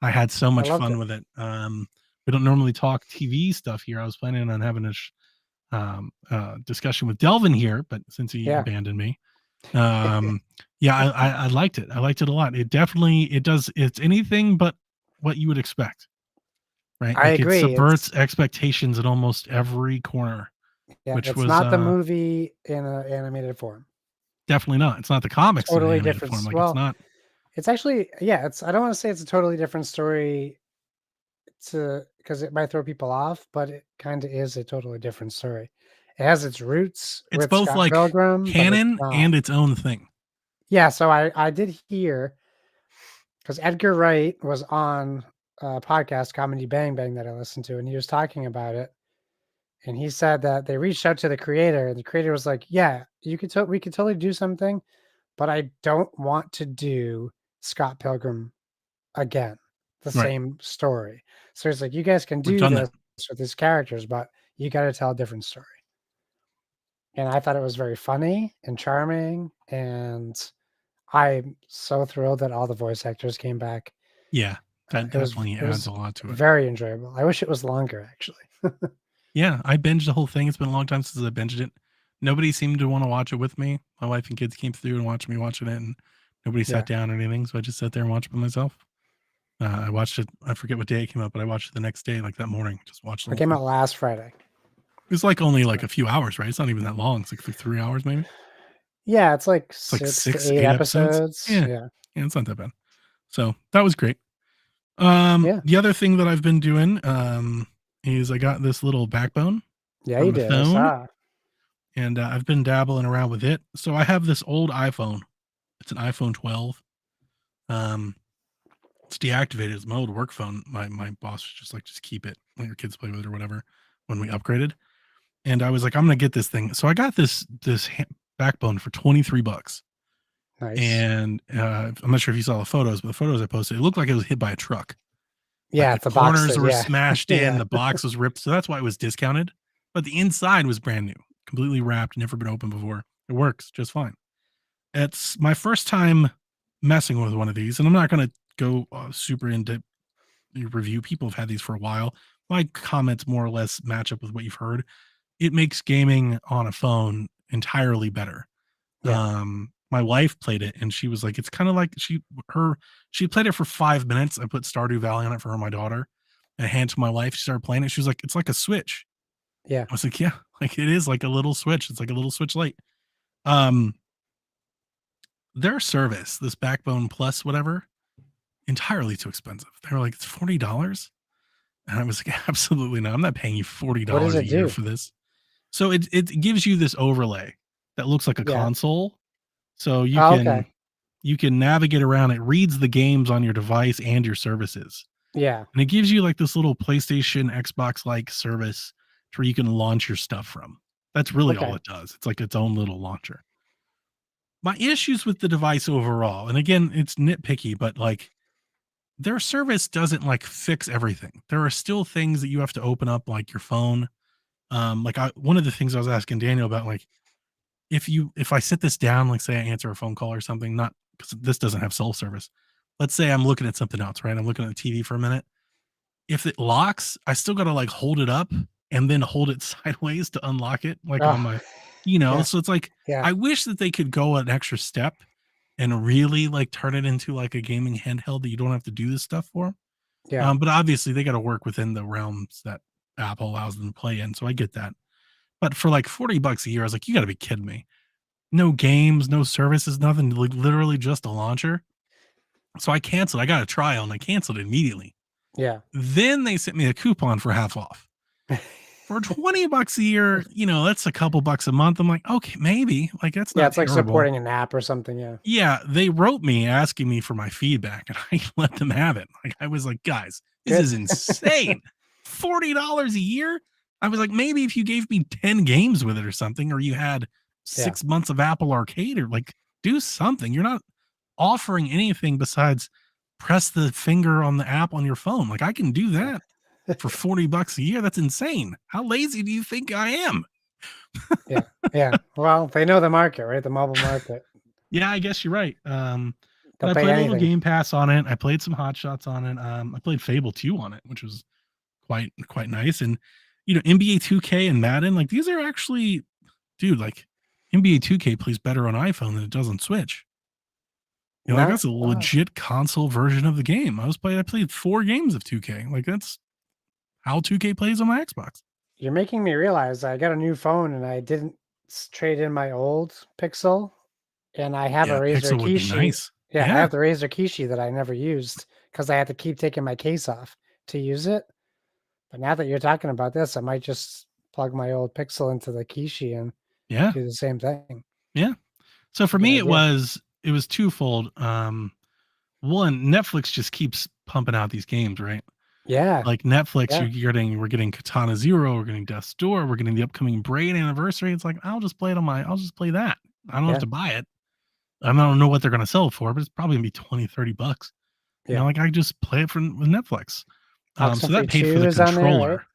I had so I much loved fun it. with it. We don't normally talk TV stuff here. I was planning on having a discussion with Delvin here, but since he Yeah. abandoned me, um, yeah, I liked it. I liked it a lot. It does. It's anything but what you would expect, right? I Like it agree. subverts expectations in almost every corner, which It's was not the movie in an animated form. definitely not. It's not the comics in Totally animated different. form. Like it's Well, not. it's actually it's I don't want to say it's a totally different story to because it might throw people off, but it kind of is a totally different story. It has its roots It's with both Scott like Pilgrim, but it's canon not. and its own thing. Yeah, so I did hear because Edgar Wright was on a podcast, Comedy Bang Bang, that I listened to, and he was talking about it. And he said that they reached out to the creator, and the creator was like, "Yeah, we could totally do something, but I don't want to do Scott Pilgrim again, the Right. same story." So he's like, "You guys can We've do done this that. with these characters, but you got to tell a different story." And I thought it was very funny and charming, and I'm so thrilled that all the voice actors came back. Yeah. That It was definitely it adds was a lot to it. very enjoyable. I wish it was longer, actually. Yeah, I binged the whole thing. It's been a long time since I binged it. Nobody seemed to want to watch it with me. My wife and kids came through and watched me watching it, and nobody sat Yeah, down or anything. So I just sat there and watched it by myself. I watched it. I forget what day it came out, but I watched it the next day, like that morning. Just watched the it whole came thing. out last Friday. It's like only like So a few hours, right? It's not even that long. It's like 3 hours, maybe. yeah, it's like It's like 6 to six, 8 eight episodes. episodes. Yeah, Yeah. yeah, it's not that bad. So that was great. Yeah. The other thing that I've been doing, is I got this little backbone Yeah, from you the did. I phone, saw. and I've been dabbling around with it. So I have this old iPhone. It's an iPhone 12. Um, it's deactivated. It's my old work phone. My boss was just like, just keep it. Let your kids play with it or whatever. When we upgraded, and I was like, I'm gonna get this thing. So I got this backbone for $23. Nice. And I'm not sure if you saw the photos, but the photos I posted, it looked like it was hit by a truck. Like Yeah, the it's a box corners that were yeah. smashed in, Yeah. the box was ripped, so that's why it was discounted. But the inside was brand new, completely wrapped, never been opened before. It works just fine. It's my first time messing with one of these, and I'm not going to go super into review. People have had these for a while. My comments more or less match up with what you've heard. It makes gaming on a phone entirely better. Yeah. My wife played it and she was like, it's kind of like she played it for 5 minutes. I put Stardew Valley on it for her, my daughter, and hand to my wife. She started playing it. She was like, it's like a Switch. Yeah. I was like, yeah, like it is like a little Switch. It's like a little Switch Lite. Um, their service, this Backbone Plus, whatever, entirely too expensive. They were like, it's $40. And I was like, absolutely not. I'm not paying you $40 What does a it year do? for this. So it gives you this overlay that looks like a Yeah. console. So Oh, okay. you can navigate around. It reads the games on your device and your services. Yeah. And it gives you like this little PlayStation, Xbox like service to where you can launch your stuff from. That's really all Okay. it does. It's like its own little launcher. My issues with the device overall, and again, it's nitpicky, but like their service doesn't like fix everything. There are still things that you have to open up, like your phone. One of the things I was asking Daniel about, like if I sit this down, like say I answer a phone call or something, not because this doesn't have cell service. Let's say I'm looking at something else, right? I'm looking at the TV for a minute. If it locks, I still gotta like hold it up and then hold it sideways to unlock it, like on Oh, my, yeah. so it's like Yeah. I wish that they could go an extra step and really like turn it into like a gaming handheld that you don't have to do this stuff for. Yeah. But obviously they got to work within the realms that Apple allows them to play in. So I get that. But for like $40 a year, I was like, you got to be kidding me. No games, no services, nothing, like literally just a launcher. So I canceled. I got a trial and I canceled it immediately. Yeah. Then they sent me a coupon for half off. For $20 a year, that's a couple bucks a month. I'm like, okay, maybe. Like that's Yeah, not it's like terrible. supporting an app or something, yeah. Yeah, they wrote me asking me for my feedback and I let them have it. Like I was like, guys, this Good. is insane. $40 a year? I was like, maybe if you gave me 10 games with it or something, or you had Yeah. 6 months of Apple Arcade or like do something. You're not offering anything besides press the finger on the app on your phone. Like I can do that for $40 a year. That's insane. How lazy do you think I am? Yeah. Yeah. Well, they know the market, right? The mobile market. Yeah, I guess you're right. But They'll I pay played a little anything. Game Pass on it. I played some Hot Shots on it. I played Fable 2 on it, which was quite nice. And NBA 2K and Madden, like these are actually, dude, like NBA 2K plays better on iPhone than it does on Switch. Like Not that's a legit console version of the game. I played 4 games of 2K. Like that's how 2K plays on my Xbox. you're making me realize I got a new phone and I didn't trade in my old Pixel, and I have a Yeah, Razer Pixel would be Kishi. nice. Yeah, I Yeah. have the Razer Kishi that I never used because I had to keep taking my case off to use it. But now that you're talking about this, I might just plug my old Pixel into the Kishi and Yeah. do the same thing. Yeah. So for Good me idea. it was twofold. One, Netflix just keeps pumping out these games, right? Yeah. Like Netflix, Yeah. we're getting Katana Zero, we're getting Death's Door, we're getting the upcoming Braid anniversary. It's like I'll just play that. I don't have Yeah. to buy it. I don't know what they're gonna sell it for, but it's probably gonna be 20, $30. Yeah. Like I just play it with Netflix. So that Oxenfree paid for 2 the is on there, right? controller.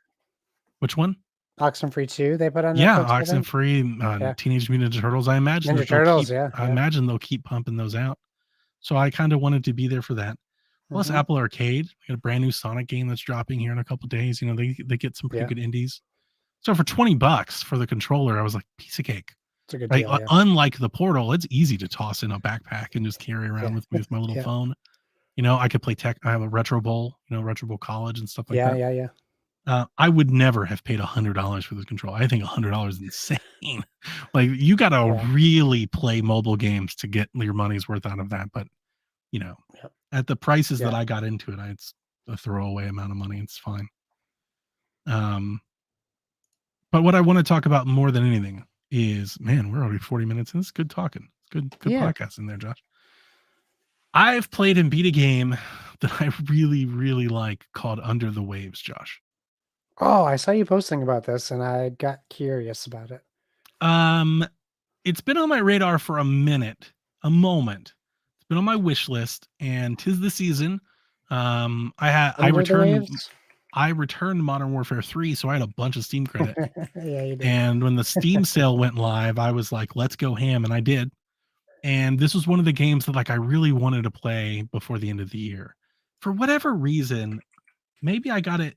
Which one? Oxenfree 2 they put on Yeah, Netflix, I think? Oxenfree, Yeah. Teenage Mutant Ninja Turtles. Ninja Turtles, yeah, I yeah. imagine they'll keep pumping those out. So I kind of wanted to be there for that. Plus Mhm. Apple Arcade, we got a brand new Sonic game that's dropping here in a couple days. They get some pretty Yeah. good indies. So for $20 for the controller, I was like, piece of cake. It's a good Right? deal, yeah. Unlike the Portal, it's easy to toss in a backpack and just carry around Yeah. with me with my little Yeah. phone. I could play tech. I have a Retro Bowl, Retro Bowl College and stuff like Yeah, that. yeah, yeah. I would never have paid $100 for this control. I think $100 is insane. Like you got to Yeah. really play mobile games to get your money's worth out of that. But you know, Yep. at the prices that Yeah. I got into it, it's a throwaway amount of money. It's fine. Um, but what I want to talk about more than anything is, man, we're already 40 minutes in. It's good talking. It's good Yeah. podcast in there, Josh. I've played and beat a game that I really, really like called Under the Waves, Josh. Oh, I saw you posting about this and I got curious about it. Um, it's been on my radar for a moment. It's been on my wish list, and 'tis the season. I Under the returned Waves? I returned Modern Warfare 3, so I had a bunch of Steam credit. Yeah, you did. And when the Steam sale went live, I was like, let's go ham. And I did. And this was one of the games that like I really wanted to play before the end of the year. For whatever reason, maybe I got it.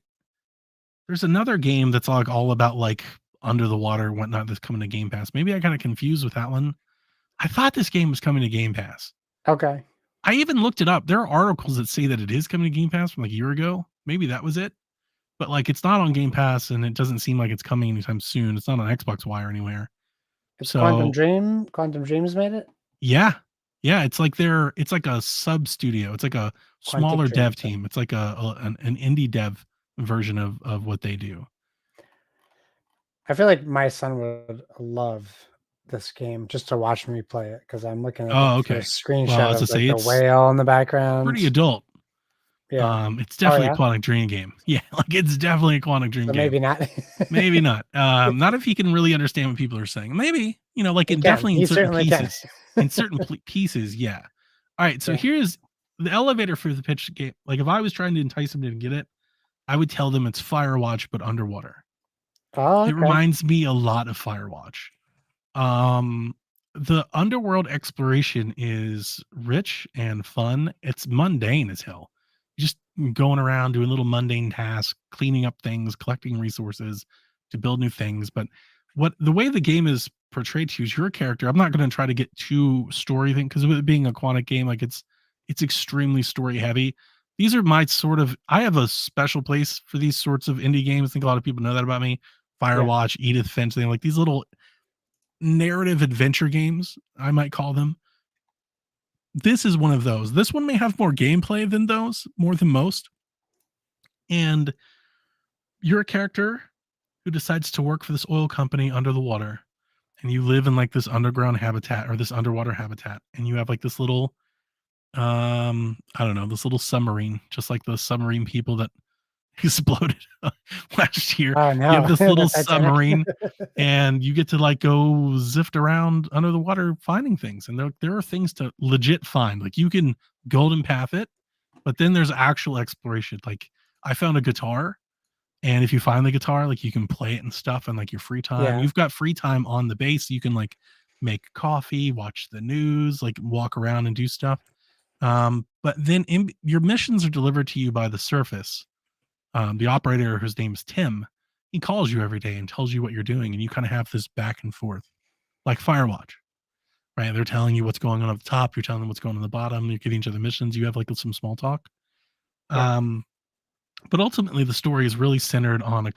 There's another game that's like all about like under the water and whatnot that's coming to Game Pass. Maybe I got it confused with that one. I thought this game was coming to Game Pass. Okay. I even looked it up. There are articles that say that it is coming to Game Pass from like a year ago. Maybe that was it. But like it's not on Game Pass and it doesn't seem like it's coming anytime soon. It's not on Xbox Wire anywhere. It's Quantum So Dream. Quantum Dreams made it. yeah. Yeah, it's like a sub studio. It's like a Quantic smaller Dream. dev team. It's like an indie dev version of what they do. I feel like my son would love this game just to watch me play it because I'm looking at Oh, that okay. first Well, screenshot as I of like say, the it's whale in the background. pretty adult. Yeah. It's Oh definitely a yeah. Quantic Dream game. Yeah, like it's definitely a Quantic Dream So game. maybe not. Maybe not. Not if he can really understand what people are saying. Maybe, like He in can. definitely in He certain certainly can. pieces. In certain pieces, yeah. All right, so Yeah. here's the elevator for the pitch game. Like if I was trying to entice them to get it, I would tell them it's Firewatch but underwater. Oh, It okay. reminds me a lot of Firewatch. Um, the underworld exploration is rich and fun. It's mundane as hell. Just going around doing little mundane tasks, cleaning up things, collecting resources to build new things. But what the way the game is portrayed to you is your character. I'm not going to try to get too story thing because with it being a quantic game, like it's extremely story heavy. These are my sort of I have a special place for these sorts of indie games. I think a lot of people know that about me. Yeah. Firewatch, Edith Finch, they like these little narrative adventure games, I might call them. This is one of those. This one may have more gameplay than those, more than most. And you're a character who decides to work for this oil company under the water. And you live in like this underground habitat or this underwater habitat. And you have like this little I don't know, this little submarine, just like the submarine people that exploded last year. Oh You have no, this little the Titanic. submarine and you get to like go zift around under the water finding things. And there are things to legit find. Like you can golden path it, but then there's actual exploration. Like I found a guitar, and if you find the guitar, like you can play it and stuff and like your free time. Yeah. You've got free time on the base. You can like make coffee, watch the news, like walk around and do stuff. But then your missions are delivered to you by the surface. The operator, whose name is Tim, he calls you every day and tells you what you're doing, and you kind of have this back and forth, like Firewatch, right? They're telling you what's going on at the top, you're telling them what's going on the bottom, you're giving each other missions, you have like some small talk. Yeah. Um, but ultimately, the story is really centered on um, a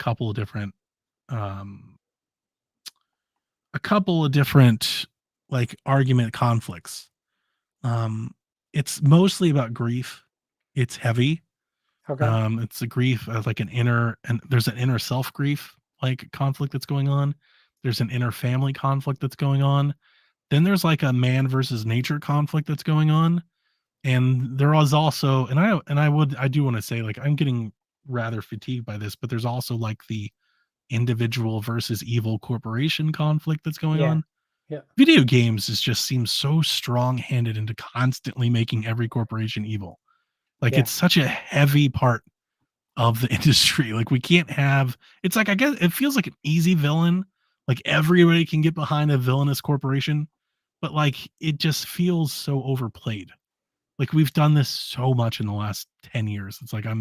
couple of different like argument conflicts. Um, it's mostly about grief. It's heavy. Okay. It's a grief of like and there's an inner self grief like conflict that's going on. There's an inner family conflict that's going on. Then there's like a man versus nature conflict that's going on. And there was also, I do want to say like I'm getting rather fatigued by this, but there's also like the individual versus evil corporation conflict that's going Yeah. on. Yeah. Video games just seems so strong-handed into constantly making every corporation evil. Like Yeah. it's such a heavy part of the industry. Like we can't have it's like I guess it feels like an easy villain. Like everybody can get behind a villainous corporation, but like it just feels so overplayed. Like we've done this so much in the last 10 years. It's like I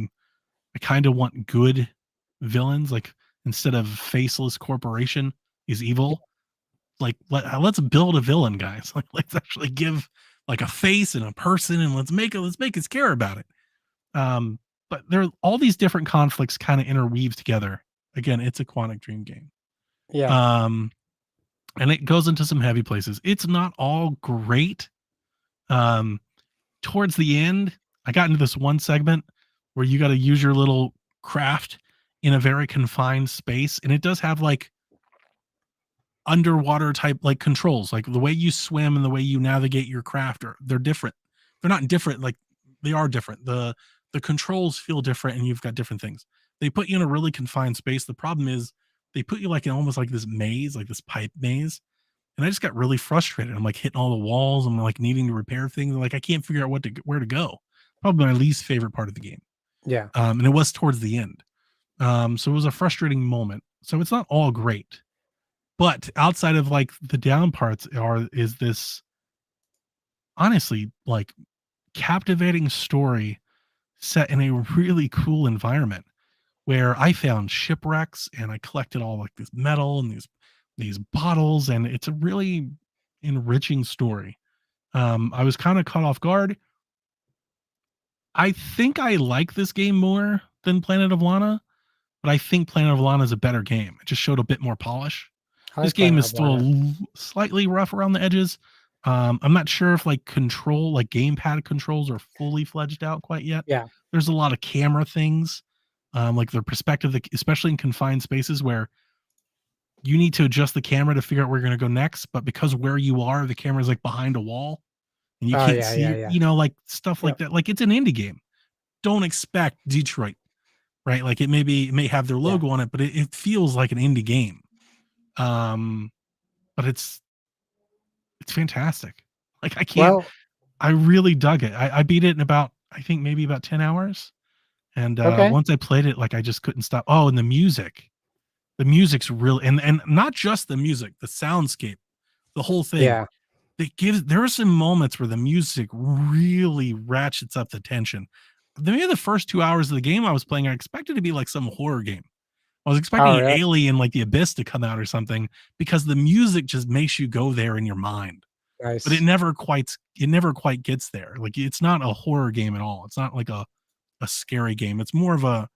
kind of want good villains like instead of faceless corporation is evil. Like let's build a villain, guys. Like let's actually give like a face and a person and let's make us care about it. But there are all these different conflicts kind of interweave together. Again, it's a Quantic Dream game. Yeah. Um, and it goes into some heavy places. It's not all great. Um, Towards the end, I got into this one segment where you got to use your little craft in a very confined space, and it does have like underwater type like controls, like the way you swim and the way you navigate your craft are they're different. They're not different, like they are different. The controls feel different and you've got different things. They put you in a really confined space. The problem is they put you like in almost like this maze, like this pipe maze. And I just got really frustrated. I'm like hitting all the walls. I'm like needing to repair things. Like I can't figure out where to go. Probably my least favorite part of the game. Yeah. And it was towards the end. So it was a frustrating moment. So it's not all great. But outside of like the down parts is this honestly like captivating story set in a really cool environment where I found shipwrecks and I collected all like this metal and these bottles, and it's a really enriching story. I was kind of caught off guard. I think I like this game more than Planet of Lana, but I think Planet of Lana is a better game. It just showed a bit more polish. I This like game Planet is of still Lana. slightly rough around the edges. I'm not sure if like like gamepad controls are fully fledged out quite yet. Yeah. There's a lot of camera things, like the perspective, especially in confined spaces where you need to adjust the camera to figure out where you're going to go next. But because where you are, the camera is like behind a wall and you Oh can't yeah, see yeah, it, yeah. like stuff like Yep. that. Like it's an indie game. Don't expect Detroit, right? Like it may have their Yeah. logo on it, but it feels like an indie game. Um, but it's fantastic. Like Well, I really dug it. I beat it in about, I think maybe about 10 hours. And okay. once I played it, like I just couldn't stop. Oh, and the music's real, and not just the music, the soundscape, the whole thing. Yeah. There are some moments where the music really ratchets up the tension. Maybe the first 2 hours of the game I was playing, I expected to be like some horror game. I was Oh, expecting an really? alien like the Abyss to come out or something because the music just makes you go there in your mind. But Nice. it never quite gets there. Like it's not a horror game at all. It's not like a scary game. It's more of a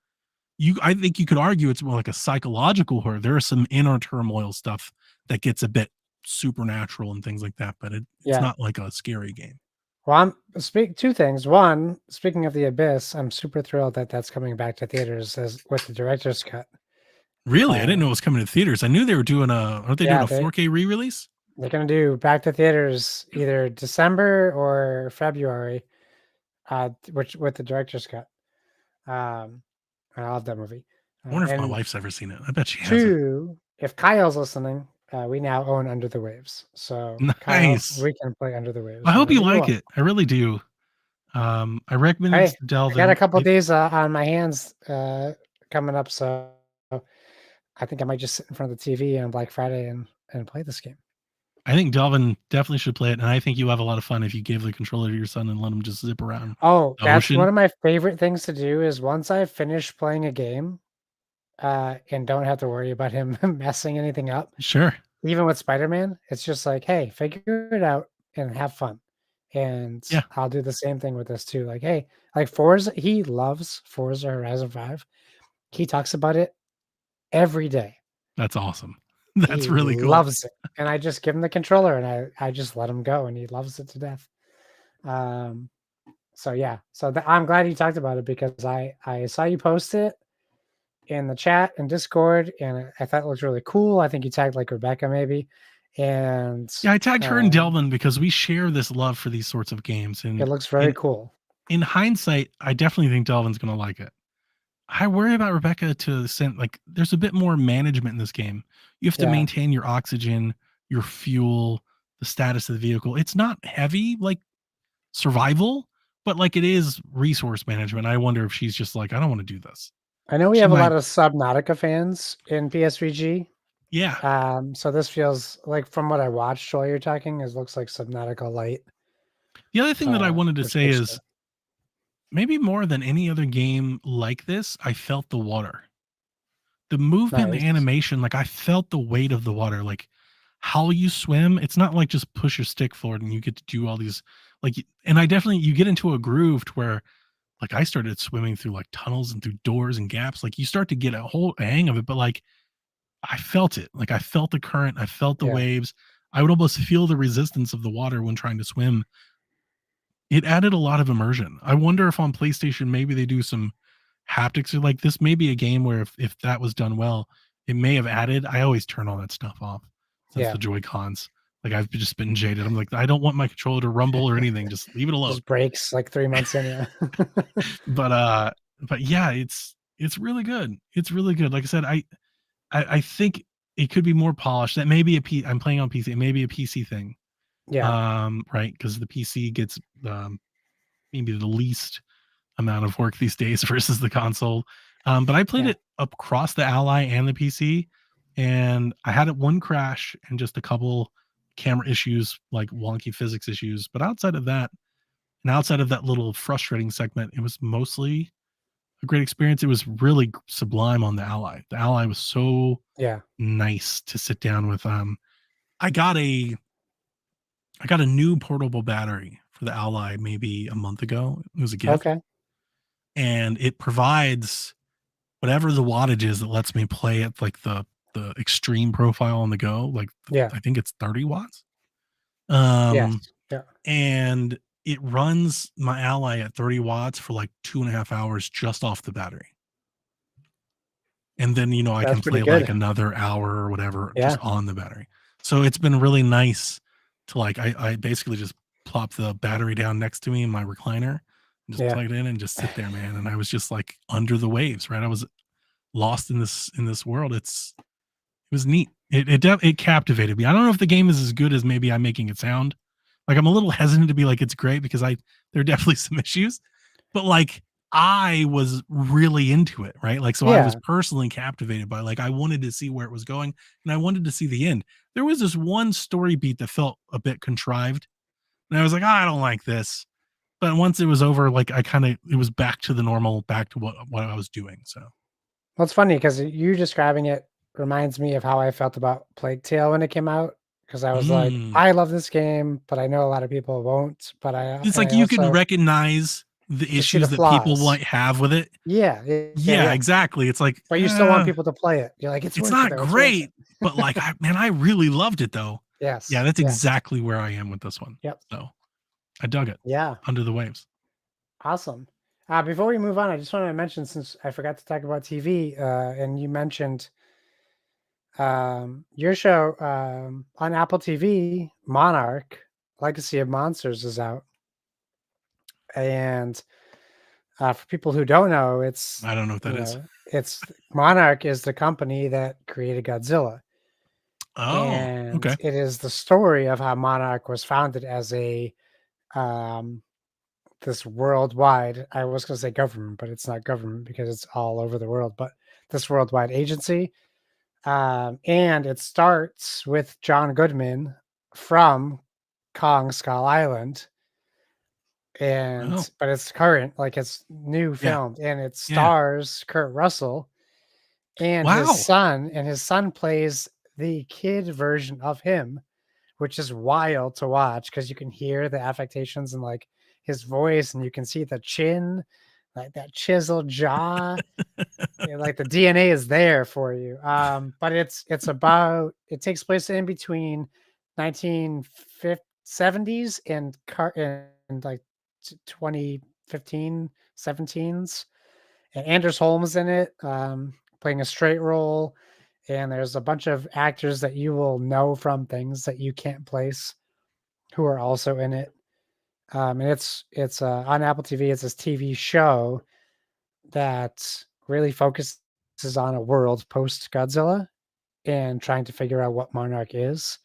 you I think you could argue it's more like a psychological horror. There is some inner turmoil stuff that gets a bit supernatural and things like that, but it's Yeah. not like a scary game. Well, I'm speak two things. One, speaking of the Abyss, I'm super thrilled that that's coming back to theaters as with the director's cut. Really? I didn't know it Um, was coming to theaters. I knew they were doing aren't they doing yeah, a 4K re-release? they're gonna do back to theaters either December or February, which with the director's cut. Um, I love that movie. I wonder if my And wife's ever seen it. I bet she hasn't. two, if Kyle's listening, we now own Under the Waves. So Kyle, Nice. we can play Under the I Waves hope you whenever you like want. it. I really do. I recommend it Hey, to I got a Delvin. couple days on my hands coming up, so I think I might just sit in front of the TV on Black Friday and play this game. I think Delvin definitely should play it, and I think you'll have a lot of fun if you give the controller to your son and let him just zip around Oh, the that's one ocean. of my favorite things to do is once I finish playing a game, and don't have to worry about him messing anything up. Sure. Even with Spider-Man, it's just like, "Hey, figure it out and have fun." And Yeah, I'll do the same thing with this too. Like, hey, like Forza, he loves Forza Horizon 5. He talks about it every day. that's awesome. That's He really cool. loves it. And I just give him the controller and I just let him go and he loves it to death. Um, so yeah, so I'm glad you talked about it because I saw you post it in the chat and Discord, and I thought it looked really cool. I think you tagged like Rebecca maybe, and Yeah, I tagged her and um, Delvin because we share this love for these sorts of games, it and looks very in cool. in hindsight, I definitely think Delvin's gonna like it. I worry about Rebecca to the extent like there's a bit more management in this game. You have to Yeah, maintain your oxygen, your fuel, the status of the vehicle. It's not heavy like survival, but like it is resource management. I wonder if she's just like, I don't want to do this. I know we She have a might, lot of Subnautica fans in PSVG. yeah. So this feels like from what I watched while you're talking, it looks like Subnautica Light, The other thing that I wanted to which say looks is good. maybe more than any other game like this, I felt the water. The movement, the Nice. animation, like I felt the weight of the water, like how you swim. It's not like just push your stick forward and you get to do all these and I definitely you get into a groove to where like I started swimming through like tunnels and through doors and gaps. Like you start to get a hang of it, but like I felt it. Like I felt the current, I felt the Yeah, waves. I would almost feel the resistance of the water when trying to swim. It added a lot of immersion. I wonder if on PlayStation maybe they do some haptics or like this may be a game where if that was done well, it may have added. I always turn all that stuff off since yeah. the Joy Cons. Like I've just been jaded. I'm like, I don't want my controller to rumble or anything. Just leave it alone. Just breaks like 3 months in. Yeah, But but yeah, it's really good. It's really good. Like I said, I think it could be more polished. That may be I'm playing on PC. It may be a PC thing. yeah. Right, because the PC gets maybe the least amount of work these days versus the console. But I played Yeah. it across the Ally and the PC, and I had it one crash and just a couple camera issues, like wonky physics issues. But outside of that, and outside of that little frustrating segment, it was mostly a great experience. It was really sublime on the Ally. The Ally was so Yeah. nice to sit down with. I got a I got a new portable battery for the Ally maybe a month ago. It was a gift, Okay. and it provides whatever the wattage is that lets me play at like the extreme profile on the go. Like Yeah. I think it's 30 watts. Yes. Um, Yeah. and it runs my Ally at 30 watts for like 2.5 hours just off the battery. And then, I That's can pretty play like good. another hour or whatever just Yeah. on the battery. So it's been really nice to like, I basically just plop the battery down next to me in my recliner and just Yeah. plug it in and just sit there, man. And I was just like under the waves, right? I was lost in this world. It was neat. It captivated me. I don't know if the game is as good as maybe I'm making it sound. Like I'm a little hesitant to be like it's great because there are definitely some issues, but like I was really into it, right? Like so I was Yeah. personally captivated by like I wanted to see where it was going and I wanted to see the end. There was this one story beat that felt a bit contrived, and I was like, I don't like this. But once it was over, like it was back to the normal, back to what I was doing. So, Well, it's funny because you describing it reminds me of how I felt about Plague Tale when it came out. Because I was like, mm. I love this game, but I know a lot of people won't. But It's and like I you can also recognize the you see the issues that people flaws. might have with it. Yeah, yeah, yeah, Yeah, yeah. exactly. It's like, But you still want people to play it. You're like, it's it's worth it not though. It's worth it. great, but like, I really loved it though. Yeah, Yes. that's Yes. exactly where I am with this one. Yep. So I dug it. Yeah. Under the waves. Awesome. Before we move on, I just wanted to mention since I forgot to talk about TV, and you mentioned your show on Apple TV, Monarch Legacy of Monsters is out. And for people who don't know, I don't know what that is. it's Monarch is the company that created Godzilla. Oh, And okay. it is the story of how Monarch was founded as a um, this worldwide, I was going to say government, but it's not government because it's all over the world, but this worldwide agency. And it starts with John Goodman from Kong Skull Island. Oh, But it's current, like it's new yeah, filmed, and it yeah. stars Kurt Russell Wow. and his son plays the kid version of him, which is wild to watch because you can hear the affectations and like his voice, and you can see the chin, like that chiseled jaw. Like the DNA is there for you. But it takes place in between 1970s and like 2015, 17s. And Anders Holm's in it, playing a straight role. And there's a bunch of actors that you will know from things that you can't place who are also in it. And it's on Apple TV. It's this TV show that really focuses on a world post Godzilla and trying to figure out what Monarch is.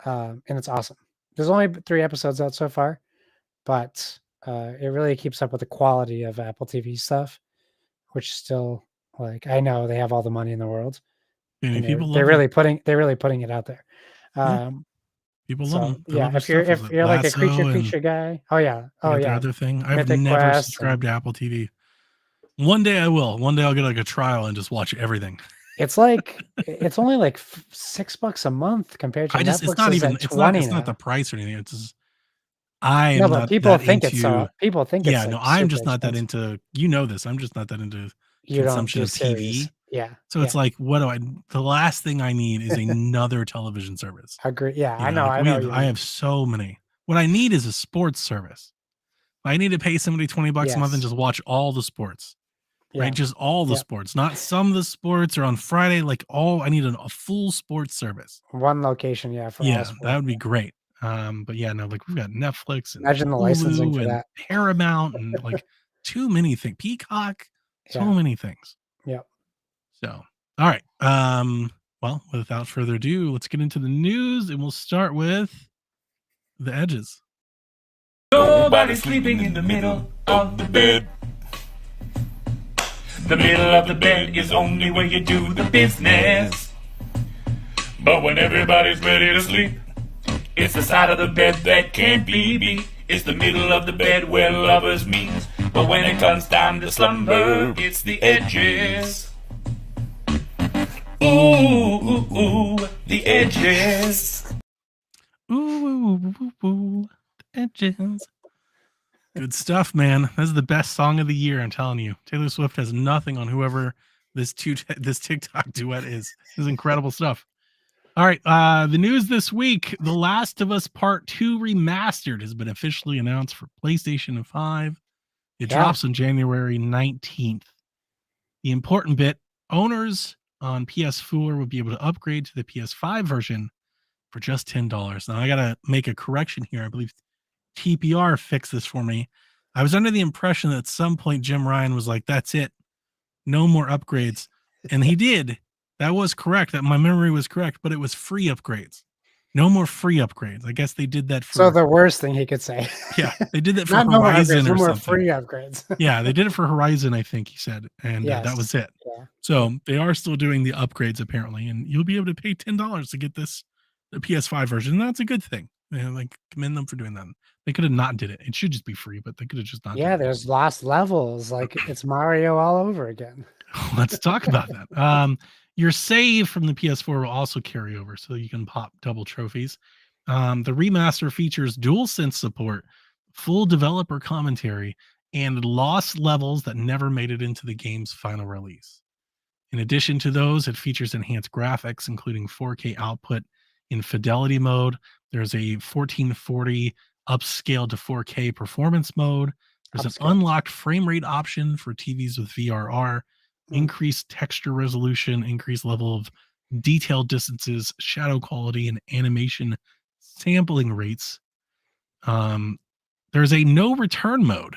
And it's awesome. There's only 3 episodes out so far, but it really keeps up with the quality of Apple TV stuff, which still like I know they have all the money in the world, Many and people love them. they're really putting it out there. Yeah, Um, people love so them. They yeah, love their stuff. Was if it you're like a Lasso creature and feature guy, they oh got their yeah, other thing? I've Mythic never Quest, subscribed and to Apple TV. One day I will. One day I'll get like a trial and just watch everything. it's only like $6 a month compared to It's not Netflix's even at 20 it's not the now. price or anything. It's just I No, am but not that into people think it's yeah, no, like I'm super just not that expensive. into you know this. I'm just not that into You don't consumption do of series. TV. Yeah, So it's yeah. like, what do I the last thing I need is another television service. Agree. Yeah, Like I know what you I mean. have so many. What I need is a sports service. I need to pay somebody $20 a month and Yes. just watch all the sports, right? Yeah. Just all the Yeah. sports, not some of the sports or on Friday, like all I need a full sports service. One location, yeah, for all Yeah, that sport. would be Yeah. great. But yeah, no, like we've got Netflix and Imagine the licensing Hulu for and that. Paramount and like too many things. Peacock, so Yeah. many things. Yep. So, all right. Well, without further ado, let's get into the news and we'll start with the edges. Nobody sleeping in the middle of the bed. The middle of the bed is only where you do the business. But when everybody's ready to sleep, it's the side of the bed that can't be beat. It's the middle of the bed where lovers meet. But when it comes time to slumber, it's the edges. Ooh, ooh, ooh, the edges. Ooh, ooh, ooh, ooh, the edges. Good stuff, man. That's the best song of the year. I'm telling you, Taylor Swift has nothing on whoever this TikTok duet is. This is incredible stuff. All right, the news this week: The Last of Us Part 2 Remastered has been officially announced for PlayStation 5. It drops on January 19th. The important bit: owners on PS4 will be able to upgrade to the PS5 version for just $10. Now, I got to make a correction here. I believe TPR fixed this for me. I was under the impression that at some point Jim Ryan was like, that's it, no more upgrades. And he did. That was correct. That my memory was correct, but it was free upgrades. No more free upgrades. I guess they did that for. So the worst thing he could say. Yeah, they did that for Not Horizon no or more something. free upgrades. Yeah, they did it for Horizon, I think he said, and that was it. Yeah. So they are still doing the upgrades apparently, and you'll be able to pay $10 to get the PS5 version. And that's a good thing. Like, commend them for doing that. They could have not did it. It should just be free, but they could have just not. Yeah, there's lost levels. Like it's Mario all over again. Let's talk about that. Your save from the PS4 will also carry over, so you can pop double trophies. The remaster features DualSense support, full developer commentary, and lost levels that never made it into the game's final release. In addition to those, it features enhanced graphics, including 4K output in fidelity mode. There's a 1440 upscale to 4K performance mode. There's an unlocked frame rate option for TVs with VRR, increased texture resolution, increased level of detail distances, shadow quality, and animation sampling rates. There's a no return mode.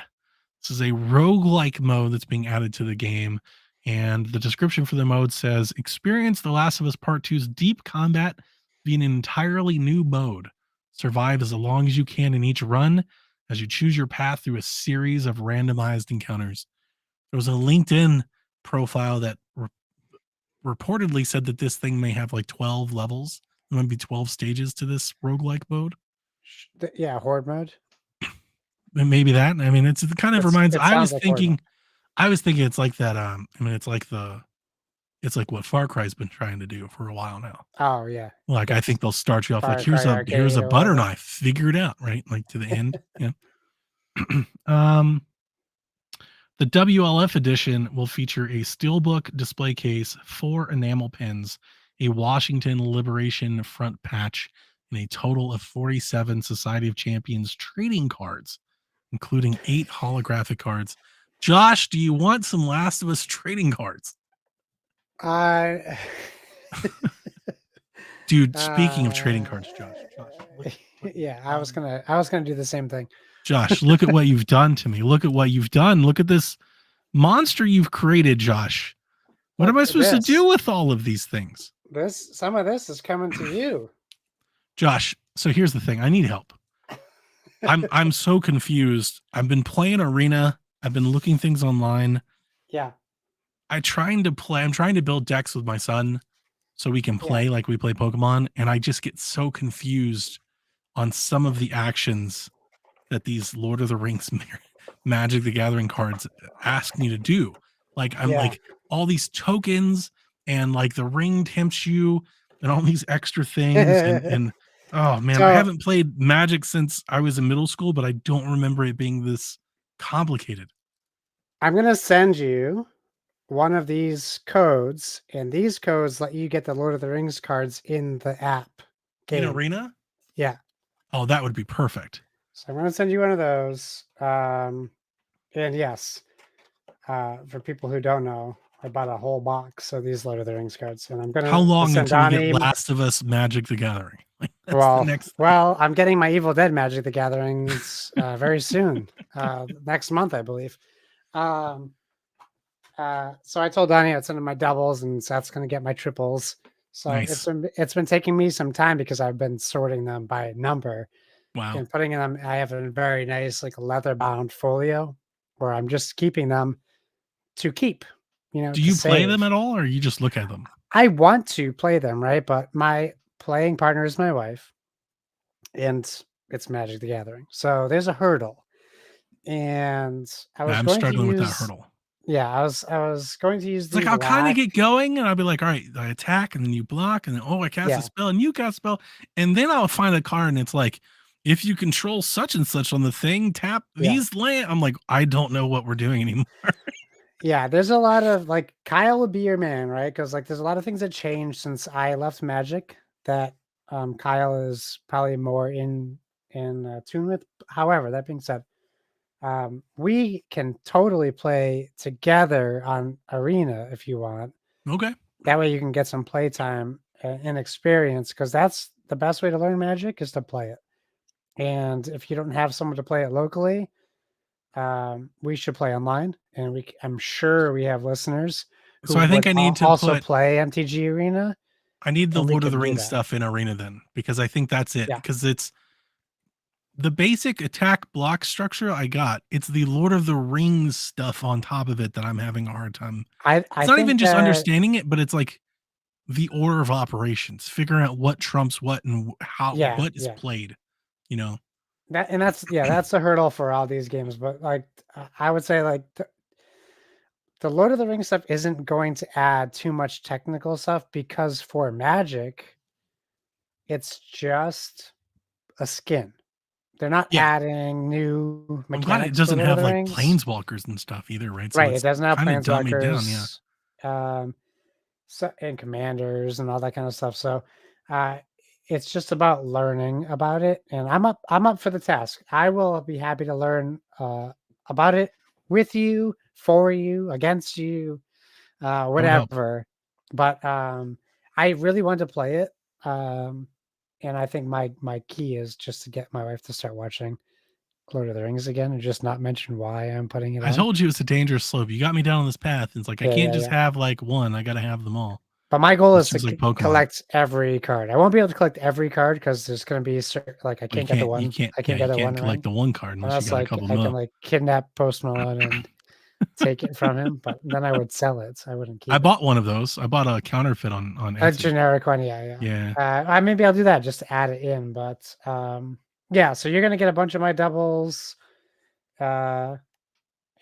This is a roguelike mode that's being added to the game. And the description for the mode says, experience The Last of Us Part 2's deep combat via an entirely new mode. Survive as long as you can in each run as you choose your path through a series of randomized encounters. There was a LinkedIn profile that reportedly said that this thing may have like 12 levels. There might be 12 stages to this roguelike mode. Yeah, horde mode. Maybe that. I mean, it kind of reminds. I was thinking it's like that. I mean, it's like what Far Cry's been trying to do for a while now. Oh yeah. Like I think they'll start you off like here's a butter knife, figure it out, right? Like to the end. Yeah. The WLF edition will feature a steelbook display case, 4 enamel pins, a Washington Liberation front patch, and a total of 47 Society of Champions trading cards, including 8 holographic cards. Josh, do you want some Last of Us trading cards? Dude, speaking of trading cards, Josh. Yeah, I was gonna do the same thing. Josh, look at what you've done to me. Look at what you've done. Look at this monster you've created, Josh. What am I supposed to do with all of these things? Some of this is coming to you. Josh, so here's the thing. I need help. I'm so confused. I've been playing Arena. I've been looking things online. Yeah. I'm trying to build decks with my son so we can play like we play Pokemon, and I just get so confused on some of the actions that these Lord of the Rings Magic the Gathering cards ask me to do. Like I'm like all these tokens and like the ring tempts you and all these extra things and oh man, I haven't played Magic since I was in middle school, but I don't remember it being this complicated. I'm gonna send you one of these codes, and these codes let you get the Lord of the Rings cards in the app game. In Arena? Yeah. Oh, that would be perfect. So I'm going to send you one of those. And yes, for people who don't know, I bought a whole box of these Lord of the Rings cards, and I'm going to. How long until we get Last of Us Magic the Gathering? Well, I'm getting my Evil Dead Magic the Gatherings very soon, next month, I believe. So I told Donnie I'd send him my doubles, and Seth's going to get my triples. So it's been taking me some time because I've been sorting them by number. Wow. And putting them, I have a very nice like leather bound folio where I'm just keeping them to keep. Do to you play them save. at all, or you just look at them? I want to play them, right? But my playing partner is my wife, and it's Magic the Gathering. So there's a hurdle. And I was I'm going to struggling with that use hurdle. yeah, I was going to use It's like the I'll kind of black get going, and I'll be like, "All right, I attack, and then you block, and then I cast a yeah, spell, and you cast a spell," and then I'll find a card, and it's like, "If you control such and such on the thing, tap yeah. these land." I'm like, I don't know what we're doing anymore. Yeah, there's a lot of like Kyle would be your man, right? Because like there's a lot of things that changed since I left Magic that Kyle is probably more in tune with. However, that being said, we can totally play together on Arena if you want. Okay, That way you can get some playtime and experience because that's the best way to learn Magic is to play it. And if you don't have someone to play it locally, we should play online, and I'm sure we have listeners so who I think would I need to also put play MTG Arena, I need the and we Lord of the can do Rings that. stuff in Arena then, because I think that's it. Yeah, Because it's the basic attack block structure I got. It's the Lord of the Rings stuff on top of it that I'm having a hard time. I It's not even think just that understanding it, but it's like the order of operations, figuring out what trumps what and how yeah, what is yeah. played. You know, That's a hurdle for all these games. But like I would say, like the Lord of the Rings stuff isn't going to add too much technical stuff because for Magic, it's just a skin. They're not yeah. adding new I'm glad it mechanics for doesn't Lord of have the like Rings. planeswalkers and stuff either, right? So Right, it it's doesn't have kind of dummied down. Yeah. planeswalkers, so and commanders and all that kind of stuff. So, uh, it's just about learning about it, and I'm up for the task. I will be happy to learn about it with you, for you, against you, That would help. whatever. But I really want to play it, um, and I think my key is just to get my wife to start watching Lord of the Rings again and just not mention why I'm putting it I on. told you it's a dangerous slope. You got me down on this path. It's like I Yeah, can't yeah, just yeah. have like one. I got to have them all. But my goal It's is to just like Pokemon. collect every card. I won't be able to collect every card because there's going to be like I Well, can't get the you one. can't, I yeah, can't get you the one can't ring collect the one card unless you unless got a like couple I can mil. like kidnap Post Malone and take it from him. But then I would sell it. So I wouldn't I keep it. bought one of those. I bought a counterfeit on A Etsy. generic one, yeah, yeah. Yeah. I maybe I'll do that just to add it in. But yeah. So you're gonna get a bunch of my doubles, uh,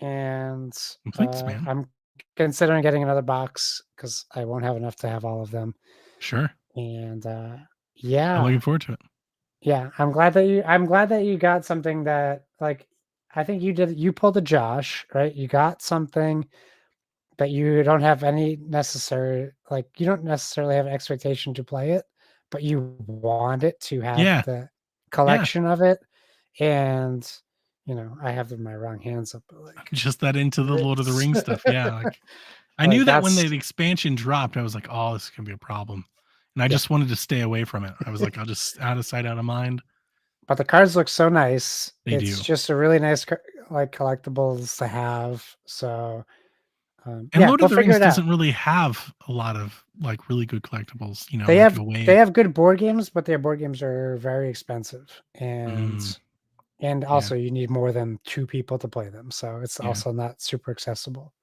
and Thanks, man. I'm considering getting another box because I won't have enough to have all of them. Sure. And I'm yeah, looking forward to it. yeah, I'm glad that you got something that like I think you pulled a Josh, right? You got something that you don't have any necessary like you don't necessarily have an expectation to play it, but you want it to have Yeah. the Yeah. collection of it. And I have my wrong hands up, but I'm like just that into the Lord of the this Rings stuff. Yeah. Like I like knew that when that's the expansion dropped, I was like, oh, this is gonna be a problem. And I yeah. just wanted to stay away from it. I was like, I'll just out of sight, out of mind. But the cards look so nice. They It's do. just a really nice like collectibles to have. So And yeah, Lord we'll of the figure Rings it out. doesn't really have a lot of like really good collectibles, They like have a they way. have good board games, but their board games are very expensive, Mm, and yeah. also you need more than 2 people to play them, so it's Yeah. also not super accessible.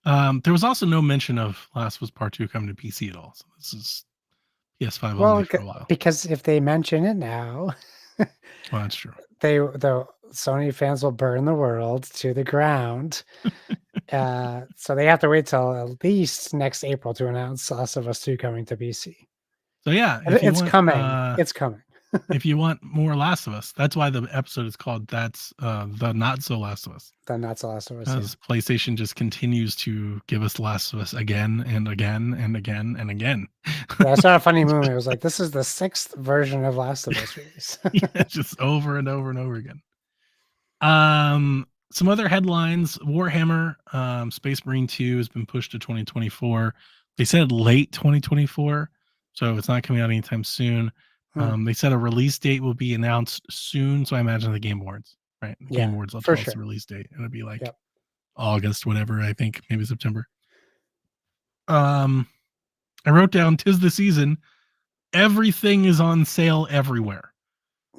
There was also no mention of Last of Us Part 2 coming to PC at all. So this is PS5 only Well, for a while. because if they mention it now, Well, that's true. the Sony fans will burn the world to the ground. So they have to wait till at least next April to announce Last of Us 2 coming to PC. So yeah, It's coming. It's coming. if you want more Last of Us, that's why the episode is called "That's the Not So Last of Us," Then that's the Last of Us. Yeah. because PlayStation just continues to give us Last of Us again and again and again and again. Yeah, I saw a funny movie. It was like, this is the 6th version of Last of Us release. Yeah, just over and over and over again. Some other headlines: Warhammer Space Marine 2 has been pushed to 2024. They said late 2024, so it's not coming out anytime soon. Hmm. They said a release date will be announced soon, so I imagine the Game Awards, right? The Game Yeah, Awards will for tell us sure. the release date. It'll be like Yep. August, whatever. I think maybe September. I wrote down "'Tis the season." Everything is on sale everywhere.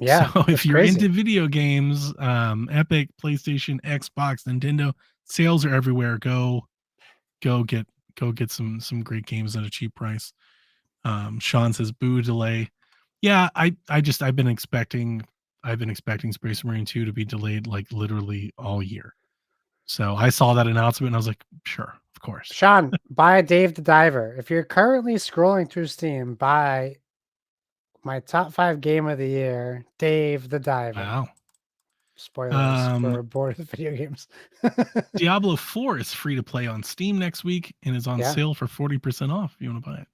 Yeah, So if it's you're into crazy. video games, Epic, PlayStation, Xbox, Nintendo, sales are everywhere. Go go get some great games at a cheap price. Sean says boo delay. Yeah, I've been expecting Space Marine 2 to be delayed like literally all year. So I saw that announcement and I was like, sure, of course. Sean, buy Dave the Diver. If you're currently scrolling through Steam, buy my top 5 game of the year, Dave the Diver. Wow. Spoilers for board video games. Diablo 4 is free to play on Steam next week and is on Yeah. sale for 40% off if you want to buy it.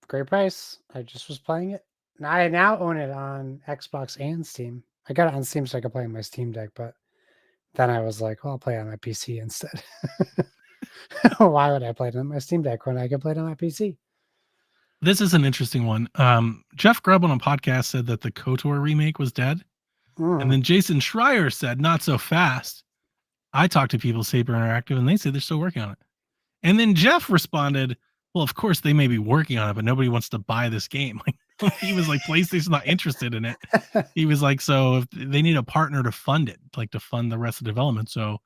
Great price. I just was playing it. I now own it on Xbox and Steam. I got it on Steam so I could play on my Steam Deck, but then I was like, well, I'll play it on my PC instead. Why would I play it on my Steam Deck when I could play it on my PC? This is an interesting one. Jeff Grubb on a podcast said that the KOTOR remake was dead. And then Jason Schreier said, not so fast. I talked to people, Saber Interactive, and they say they're still working on it. And then Jeff responded, well, of course they may be working on it, but nobody wants to buy this game. Like, he was like, PlayStation's not interested in it. He was like, so if they need a partner to fund it, like to fund the rest of the development. So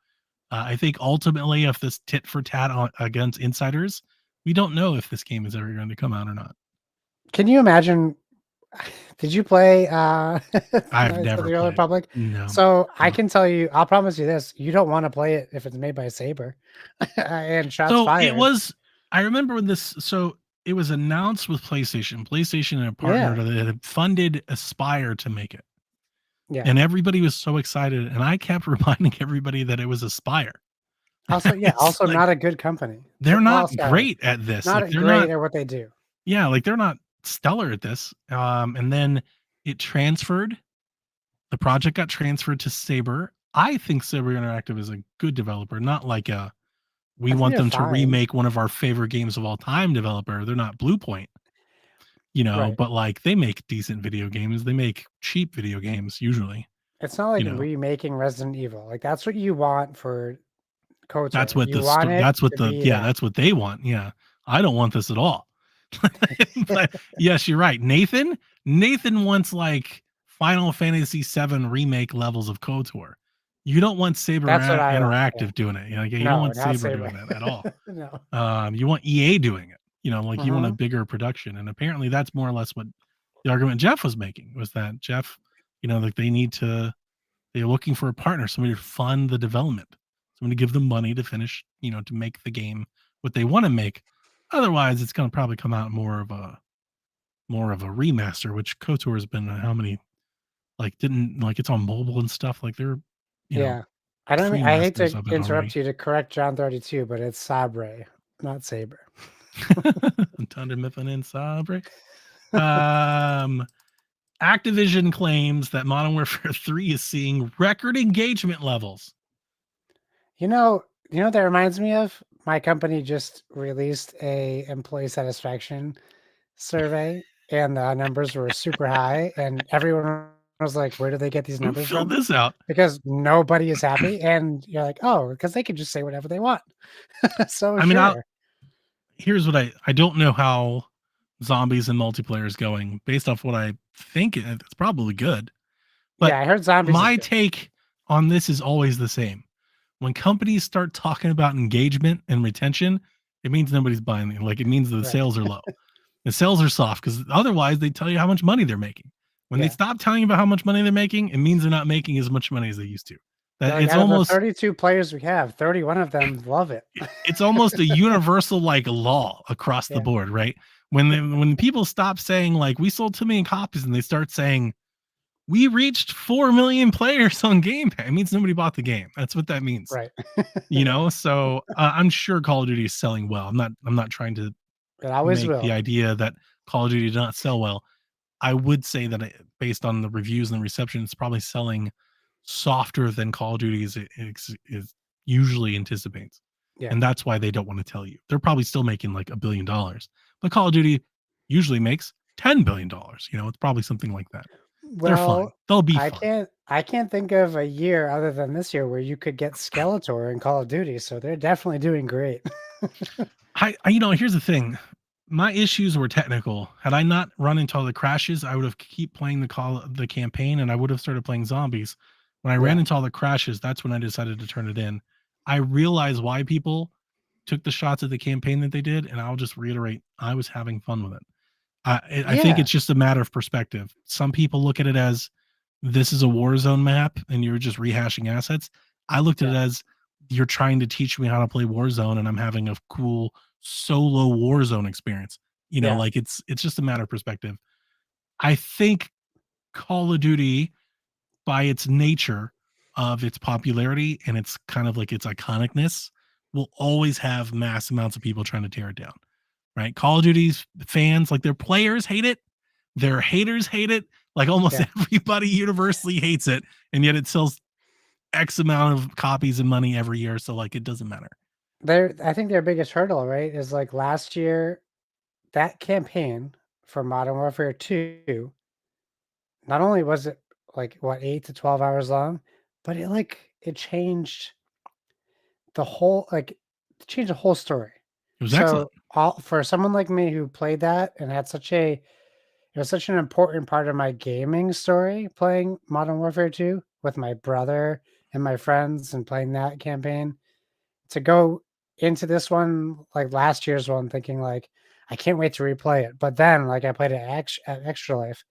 I think ultimately, if this tit for tat against insiders, we don't know if this game is ever going to come out or not. Can you imagine? Did you play I've never the Old played. Republic? No. So I can tell you, I'll promise you this: you don't want to play it if it's made by Saber. And shots fired. It was. I remember when this. So it was announced with PlayStation. PlayStation and a partner that had funded Aspire to make it. Yeah. And everybody was so excited, and I kept reminding everybody that it was Aspire. Also, also like, not a good company. They're not great at this. Not like, they're great not at what they do. Yeah, like they're not stellar at this. And then it transferred. The project got transferred to Saber. I think Saber Interactive is a good developer, not like we want them to remake one of our favorite games of all time developer. They're not Blue Point, but like they make decent video games. They make cheap video games usually. It's not like remaking Resident Evil. Like that's what you want for KOTOR. That's what that's what they want. Yeah. I don't want this at all. But yes, you're right. Nathan wants like Final Fantasy VII remake levels of KOTOR. You don't want Saber Interactive doing it. You don't want Saber doing that at all. No. You want EA doing it. You want a bigger production. And apparently that's more or less what the argument Jeff was making, was that Jeff, like they're looking for a partner, somebody to fund the development, somebody to give them money to finish, to make the game what they want to make. Otherwise, it's going to probably come out more of a remaster, which KOTOR has been how many, it's on mobile and stuff. Like they're, I hate to interrupt you to correct John 32, but it's Sabre, not Saber. Thunder Mifflin and Sabre. Activision claims that Modern Warfare 3 is seeing record engagement levels. You know what that reminds me of? My company just released a employee satisfaction survey, and the numbers were super high, and everyone was like, "Where do they get these numbers from?" This out because nobody is happy, and you're like, "Oh, because they can just say whatever they want." So here's what I don't know how zombies and multiplayer is going. Based off what I think, it's probably good. But I heard zombies. My take on this is always the same. When companies start talking about engagement and retention, it means nobody's buying it. Like it means the sales are low. The sales are soft because otherwise they tell you how much money they're making. When they stop telling you about how much money they're making, it means they're not making as much money as they used to. It's almost 32 players we have. 31 of them love it. It's almost a universal law across the board, right? When people stop saying like we sold 2 million copies and they start saying we reached 4 million players on Game Pass, it means nobody bought the game. That's what that means, right? So I'm sure Call of Duty is selling well. I'm not trying to make the idea that Call of Duty did not sell well. I would say that based on the reviews and the reception, it's probably selling softer than Call of Duty is usually anticipates. And that's why they don't want to tell you. They're probably still making like $1 billion, but Call of Duty usually makes $10 billion. It's probably something like that. They're fine. They'll be fine. I can't think of a year other than this year where you could get Skeletor in Call of Duty. So they're definitely doing great. Here's the thing. My issues were technical. Had I not run into all the crashes, I would have keep playing the campaign, and I would have started playing zombies. When I ran into all the crashes, that's when I decided to turn it in. I realized why people took the shots at the campaign that they did, and I'll just reiterate, I was having fun with it. I think Yeah, it's just a matter of perspective. Some people look at it as this is a war zone map and you're just rehashing assets. I looked at yeah, it as you're trying to teach me how to play Warzone and I'm having a cool solo Warzone experience. yeah. Like it's just a matter of perspective. I think Call of Duty, by its nature of its popularity and its kind of like its iconicness, will always have mass amounts of people trying to tear it down. Right? Call of Duty's fans, like their players hate it, their haters hate it, like almost Yeah. everybody universally hates it, and yet it sells X amount of copies and money every year. So like it doesn't matter. I think their biggest hurdle, right, is like last year, that campaign for Modern Warfare 2, not only was it like what, 8 to 12 hours long, but it changed the whole changed the whole story. It was excellent. So all for someone like me who played that and had it was such an important part of my gaming story playing Modern Warfare 2 with my brother and my friends and playing that campaign to go into this one, like last year's one, thinking like, I can't wait to replay it. But then like I played it at Extra Life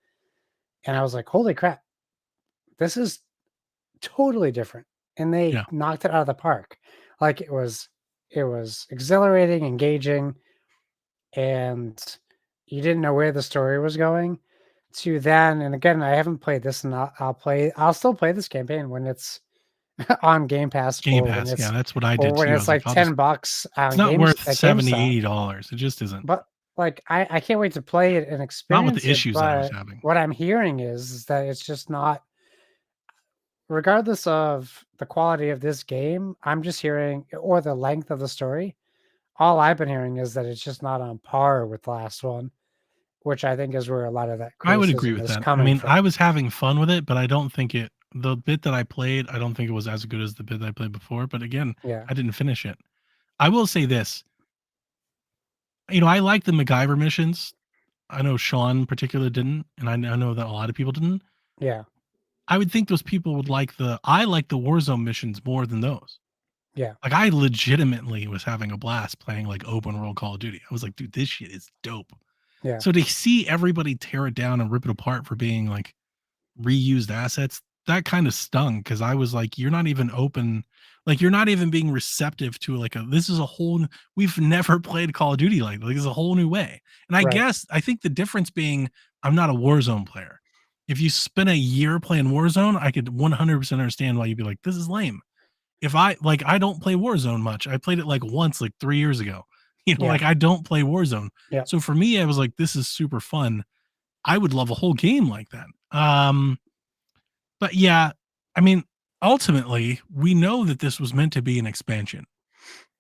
and I was like, holy crap, this is totally different. And they Yeah. knocked it out of the park. Like it was exhilarating, engaging, and you didn't know where the story was going to then. And again, I haven't played this and I'll still play this campaign when it's on Game Pass Game Pass. Yeah, that's what I or did when too. I it's was like, like I'll just $10 it's on not worth at 70, GameStop. $80. It just isn't. But like I can't wait to play it and Not with experience the it. issues that I was But having. what I'm hearing is that it's just not, regardless of the quality of this game, I'm just hearing, or the length of the story, all I've been hearing is that it's just not on par with the last one, which I think is where a lot of that I would agree criticism with is that. I coming mean, from. I was having fun with it, but I don't think the bit that I played, I don't think it was as good as the bit I played before. But again, Yeah. I didn't finish it. I will say this, I like the MacGyver missions. I know Sean in particular didn't, and I know that a lot of people didn't. Yeah. I would think those people would I like the Warzone missions more than those. Yeah. Like I legitimately was having a blast playing like open world Call of Duty. I was like, dude, this shit is dope. Yeah. So to see everybody tear it down and rip it apart for being like reused assets, that kind of stung because I was like, you're not even open, like you're not even being receptive to like this is a whole we've never played Call of Duty like it's a whole new way. And Right. I think the difference being I'm not a Warzone player. If you spend a year playing Warzone, I could 100% understand why you'd be like, this is lame. If I don't play Warzone much. I played it like once, like 3 years ago. Yeah. Like I don't play Warzone. Yeah. So for me, I was like, this is super fun. I would love a whole game like that. But yeah, I mean, ultimately, we know that this was meant to be an expansion.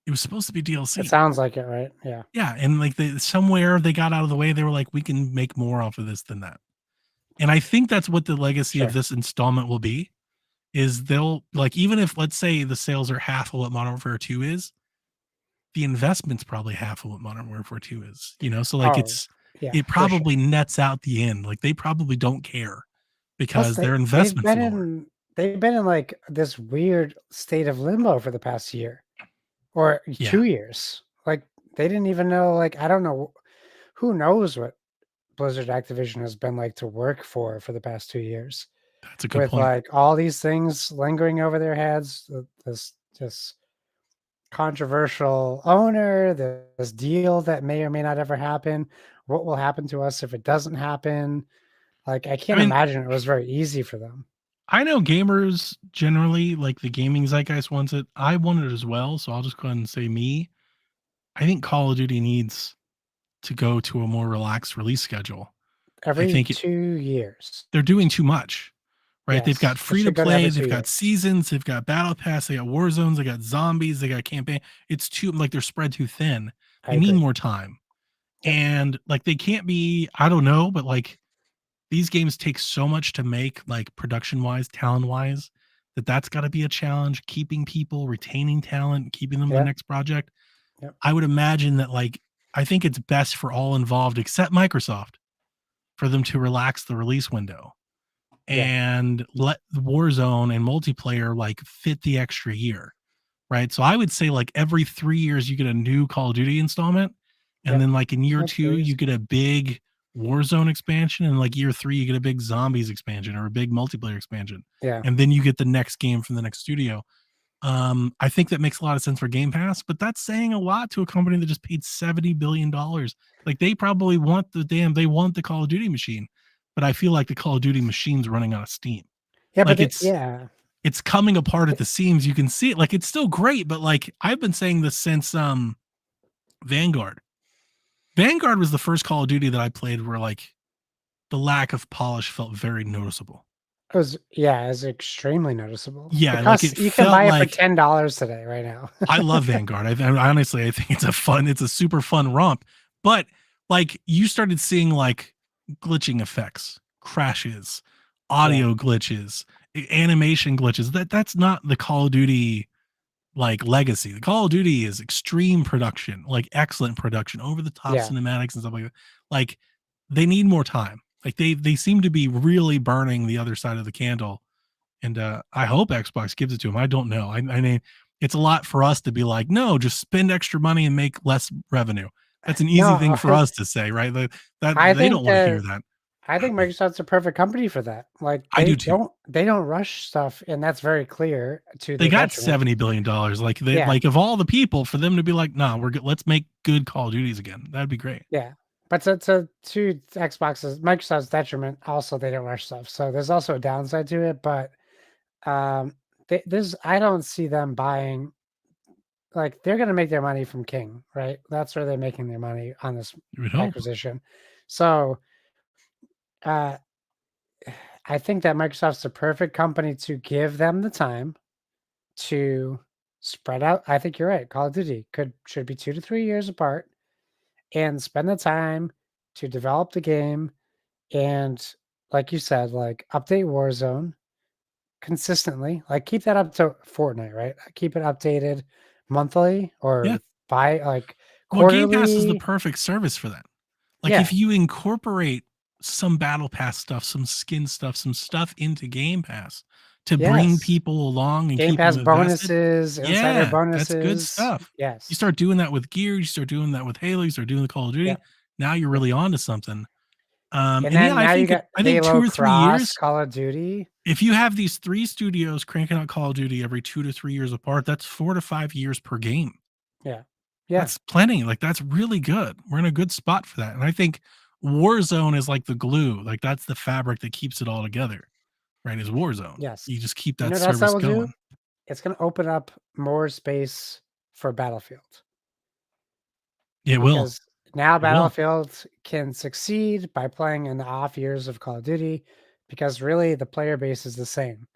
It was supposed to be It DLC. sounds like it, right? Yeah. Yeah, and like somewhere they got out of the way. They were like, we can make more off of this than that. And I think that's what the legacy of Sure. this installment will be. Is they'll like even if let's say the sales are half of what Modern Warfare 2 is, the investment's probably half of what Modern Warfare 2 is. So like Oh, yeah, it for sure. probably nets out the end. Like they probably don't care Plus because their they've investment's been lower. they've been in like this weird state of limbo for the past year or Yeah, 2 years. Like they didn't even know, like I don't know who knows what Blizzard Activision has been like to work for the past 2 years that's a good with point. like all these things lingering over their heads, this controversial owner, this deal that may or may not ever happen. What will happen to us if it doesn't happen? Like I I can't mean, imagine it was very easy for them. I know gamers generally like the gaming zeitgeist wants it. I want it as well, so I'll just go ahead and say me. I think Call of Duty needs to go to a more relaxed release schedule. I Every think 2 years. they're doing too much. Right? They've got Yes, it free to should go to play, every they've 2 got years. seasons, they've got battle pass, they got war zones, they got zombies, they got campaign. It's too like they're spread too thin. I They need agree. more time. Yep, And like they can't be, I don't know, but like these games take so much to make, like production wise, talent wise, that's got to be a challenge. Keeping people, retaining talent, keeping them in the yep, next project. yep, I would imagine that like I think it's best for all involved except Microsoft for them to relax the release window yeah, and let the Warzone and multiplayer like fit the extra year right? So I would say like every 3 years you get a new Call of Duty installment, and Yep. then like in year That's 2 pretty you easy. get a big Warzone expansion, and like year 3 you get a big Zombies expansion or a big multiplayer expansion, Yeah. and then you get the next game from the next studio. I think that makes a lot of sense for Game Pass, but that's saying a lot to a company that just paid $70 billion. Like they probably want they want the Call of Duty machine, but I feel like the Call of Duty machine's running out of steam. Yeah, but Like it, yeah. it's coming apart at It- the seams. You can see it. Like it's still great, but like I've been saying this since Vanguard. Vanguard was the first Call of Duty that I played where like the lack of polish felt very noticeable. It was, yeah, it's extremely noticeable. Yeah, It like costs, it you can felt buy it for like $10 today, right now. I love Vanguard. Honestly, I think it's a super fun romp. But like you started seeing like glitching effects, crashes, Yeah. audio glitches, animation glitches. That's not the Call of Duty like legacy. The Call of Duty is extreme production, like excellent production, over the top Yeah. cinematics and stuff like that. Like they need more time. Like they seem to be really burning the other side of the candle, and I hope Xbox gives it to them. I don't know. I mean, it's a lot for us to be like, no, just spend extra money and make less revenue. That's an easy thing No, for us to say, right? That I they don't think want to hear that that. I think Microsoft's a perfect company for that. Like I do too. they don't rush stuff, and that's very clear to They their got detriment. $70 billion. Like they Yeah. like of all the people for them to be like, nah, we're good. Let's make good Call of Duties again. That'd be great. Yeah. But to Xbox's Microsoft's detriment, also they don't rush stuff. So there's also a downside to it, but there's I don't see them buying, like they're gonna make their money from King, right? That's where they're making their money on this You would hope. acquisition. So uh I think that Microsoft's the perfect company to give them the time to spread out. I think you're right. Call of Duty should be 2 to 3 years apart, and spend the time to develop the game, and like you said, like update Warzone consistently. Like keep that up to Fortnite, right? Keep it updated monthly Yeah. or like Well, Game Pass is the quarterly. perfect service for that. Like Yeah. if you incorporate some battle pass stuff, some skin stuff, some stuff into Game Pass to bring Yes. people along and Game keep Pass them invested, bonuses, insider yeah, that's good bonuses. stuff. You Yes. start doing that with Gears, you start doing that with Halo, you start doing the Call of Yeah. Duty. Now you're Yeah. really on to something. And And yeah, then now you got I think Halo 2 or 3 Cross, years, Call of Duty. if you have these 3 studios cranking out Call of Duty every 2 to 3 years apart, that's 4 to 5 years per game. Yeah. Yeah. That's plenty. Like that's really good. We're in a good spot for that. And I think Warzone is like the glue. Like that's the fabric that keeps it all together, right? Is Warzone. Yes. You just keep You that know what else that service will do? going. It's gonna open up more space for Battlefield, It will. because now It will. Battlefield can succeed by playing in the off years of Call of Duty, because really the player base is the same,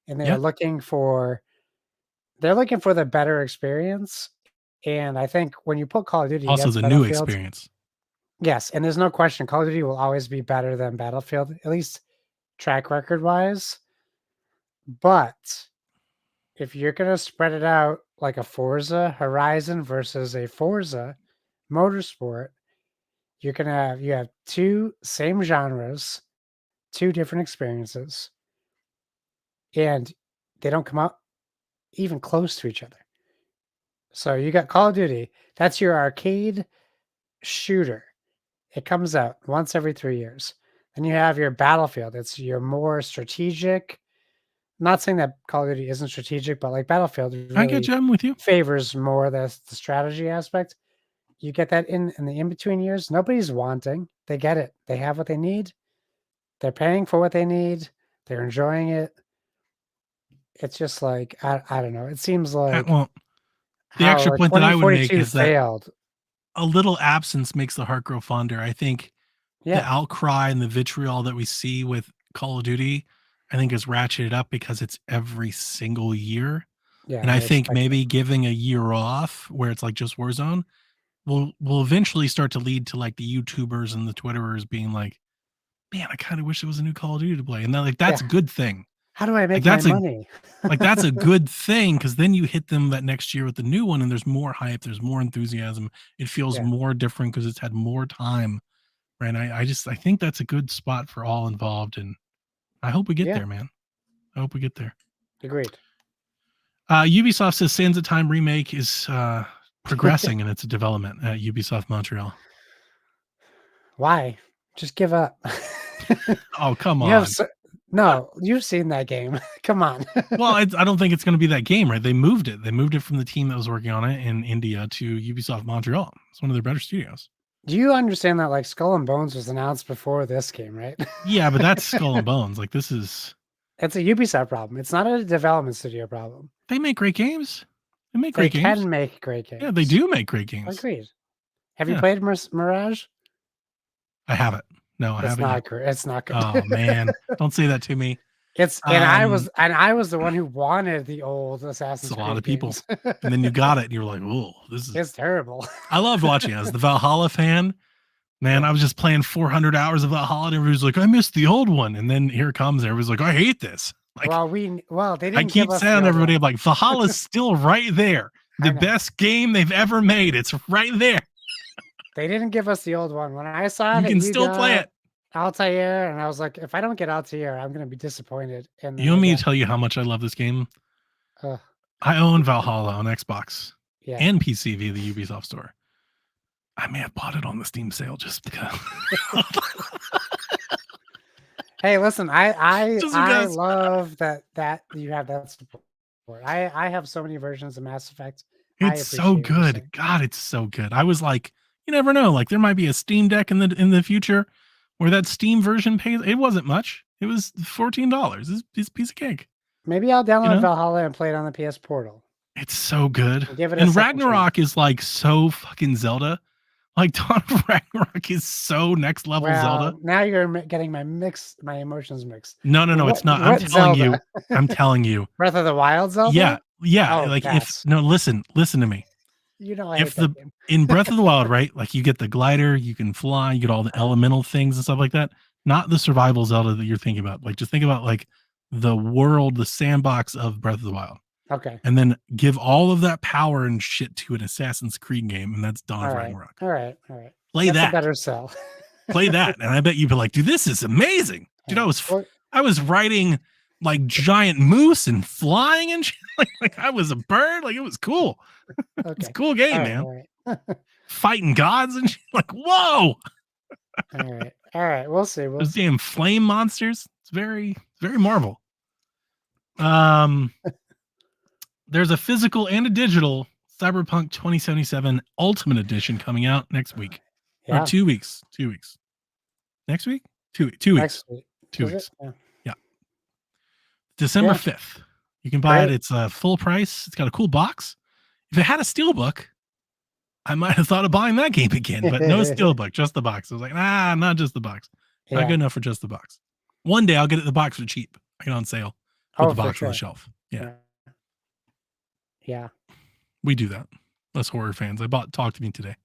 and Yeah. they're looking for the better experience. And I think when you put Call of Duty Also against the new Battlefield, experience. yes, and there's no question Call of Duty will always be better than Battlefield, at least track record wise. But if you're going to spread it out like a Forza Horizon versus a Forza Motorsport, you have two same genres, two different experiences, and they don't come out even close to each other. So you got Call of Duty, that's your arcade shooter. It comes out once every 3 years. Then you have your Battlefield. It's your more strategic. Not saying that Call of Duty isn't strategic, but like Battlefield I get really you. I'm with you. favors more the strategy aspect. You get that in the in between years. Nobody's wanting. They get it. They have what they need. They're paying for what they need. They're enjoying it. It's just like I don't know. It seems like Well, the how extra like point that I would make 2042 is that failed. a little absence makes the heart grow fonder. I think the Yeah. outcry and the vitriol that we see with Call of Duty, I think is ratcheted up because it's every single year. Yeah. And And I they think expect it. maybe giving a year off where it's like just Warzone will eventually start to lead to like the YouTubers and the Twitterers being like, man, I kind of wish there was a new Call of Duty to play. And then like Yeah. that's a good thing. How do I Like make my that's a money? that's a good thing because then you hit them that next year with the new one and there's more hype, there's more enthusiasm. It feels Yeah. more different because it's had more time. Right. I think that's a good spot for all involved. And I hope we get Yeah. there, man. I hope we get there. Agreed. Ubisoft says Sands of Time remake is progressing in its development at Ubisoft Montreal. Why? Just give up. Oh, come You have on. no, you've seen that game. Come on. Well, I don't think it's going to be that game, right? They moved it. They moved it from the team that was working on it in India to Ubisoft Montreal. It's one of their better studios. Do you understand that like Skull and Bones was announced before this game, right? Yeah, but that's Skull and Bones. Like this is. It's a Ubisoft problem. It's not a development studio problem. They make great games. They make They great games. can make great games. Yeah, they do make great games. Agreed. Have you Yeah. played Mirage? I haven't. No, I It's haven't. not Yet. good. It's not good. Oh man, don't say that to me. It's and I was the one who wanted the old Assassin's Creed. A lot of people. games. And then you got it, and you were like, "Whoa, this is." It's terrible. I loved watching it. As the Valhalla fan, man, I was just playing 400 hours of Valhalla, and everybody's like, "I missed the old one," and then here comes everybody's like, "I hate this." Like, they didn't. I keep saying to everybody, I'm like, Valhalla's still right there. The best game they've ever made. It's right there. They didn't give us the old one. When I saw You that can still play it. Altair, and I was like, if I don't get Altair, I'm going to be disappointed. And You want me to tell you how much I love this game? I own Valhalla on Xbox and PC via the Ubisoft store. I may have bought it on the Steam sale just because. Hey, listen, I love that you have that support. I have so many versions of Mass Effect. It's so good. God, it's so good. I was like, you never know. Like there might be a Steam Deck in the future where that Steam version pays. It wasn't much. It was $14. It's a piece of cake. Maybe I'll download Valhalla and play it on the PS Portal. It's so good. Give it and Ragnarok is like so fucking Zelda. Like Dawn of Ragnarok is so next level Zelda. Now you're getting my emotions mixed. No, it's not. I'm telling you. Breath of the Wild Zelda? Yeah. Oh, like listen to me. You know, I hate that game. In Breath of the Wild, right? Like you get the glider, you can fly, you get all the elemental things and stuff like that. Not the survival Zelda that you're thinking about. Like just think about like the world, the sandbox of Breath of the Wild. Okay. And then give all of that power and shit to an Assassin's Creed game, and that's Dawn of Ragnarok. All right. Play that's that. A better sell. Play that, and I bet you'd be like, dude, this is amazing. Dude, I was riding like giant moose and flying and shit. Like I was a bird. Like it was cool. Okay. It's a cool game, man. Right. Fighting gods and shit. Like, whoa. All right. We'll see. Those damn flame monsters. It's very, very Marvel. There's a physical and a digital Cyberpunk 2077 Ultimate Edition coming out next week. Or 2 weeks. 2 weeks. Next week? 2 weeks. 2 weeks. 2 weeks. Yeah. December 5th. You can buy it. It's a full price. It's got a cool box. If it had a steelbook, I might have thought of buying that game again, but no steelbook, just the box. I was like, not just the box. Not good enough for just the box. One day I'll get it the box for cheap. I get on sale. Put the box on the shelf. Yeah. Yeah. We do that. Us horror fans. Talk to Me today.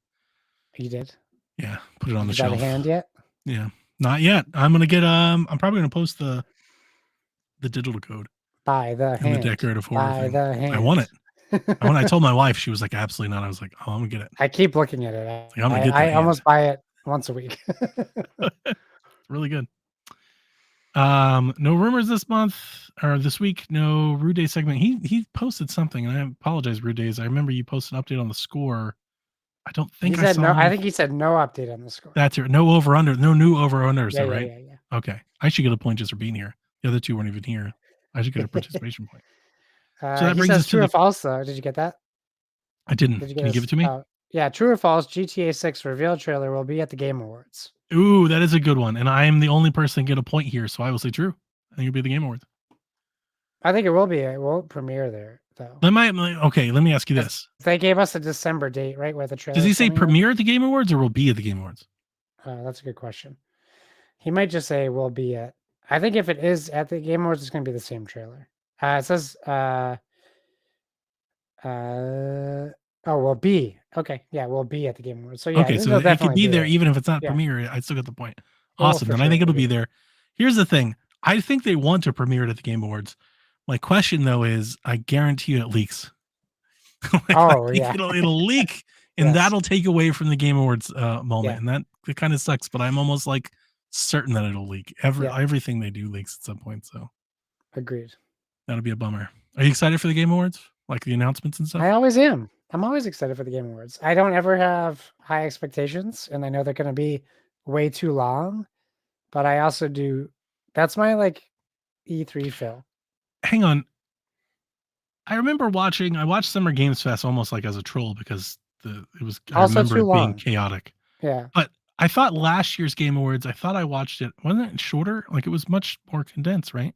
You did? Yeah. Put it on the shelf. Got a hand yet? Yeah. Not yet. I'm gonna get I'm probably gonna post the digital code. By the hand. The decorative horror By thing. the hand. I want it. I told my wife, she was like, absolutely not. I was like, oh, I'm gonna get it. I keep looking at it. I almost buy it once a week. It's really good. No rumors this month or this week. No Rude Day segment. He posted something, and I apologize, Rude Days. I remember you posted an update on the score. I don't think I said no. I think he said no update on the score. That's it. No over under. No new over unders. Yeah, right? Yeah. Okay. I should get a point just for being here. The other two weren't even here. I should get a participation point. So that brings us to true or false. Though, did you get that? I didn't. Can you give it to me? Yeah, true or false? GTA 6 reveal trailer will be at the Game Awards. Ooh, that is a good one. And I am the only person to get a point here, so I will say true. I think it'll be the Game Awards. I think it will be. It won't premiere there, though. Okay, let me ask you this. They gave us a December date, right? Where the trailer. Does he say premiere at the Game Awards or will be at the Game Awards? That's a good question. He might just say will be at. I think if it is at the Game Awards, it's going to be the same trailer. It says. Will be. Okay, yeah, will be at the Game Awards. So yeah, okay, so it could be there even if it's not premiere. I still get the point. Awesome. Then I think it'll be there. Here's the thing. I think they want to premiere it at the Game Awards. My question though is, I guarantee you it leaks. It'll leak, and that'll take away from the Game Awards moment, and that kind of sucks. But I'm almost like certain that it'll leak. Everything they do leaks at some point. So agreed. That'll be a bummer. Are you excited for the Game Awards? like the announcements and stuff? I always am. I'm always excited for the Game Awards. I don't ever have high expectations, and I know they're going to be way too long, but I also do. That's my like E3 fill. Hang on. I remember I watched Summer Games Fest almost like as a troll because I Also remember too it being long. chaotic. Yeah. But I thought last year's Game Awards, I thought I watched it, wasn't it shorter? Like it was much more condensed, right?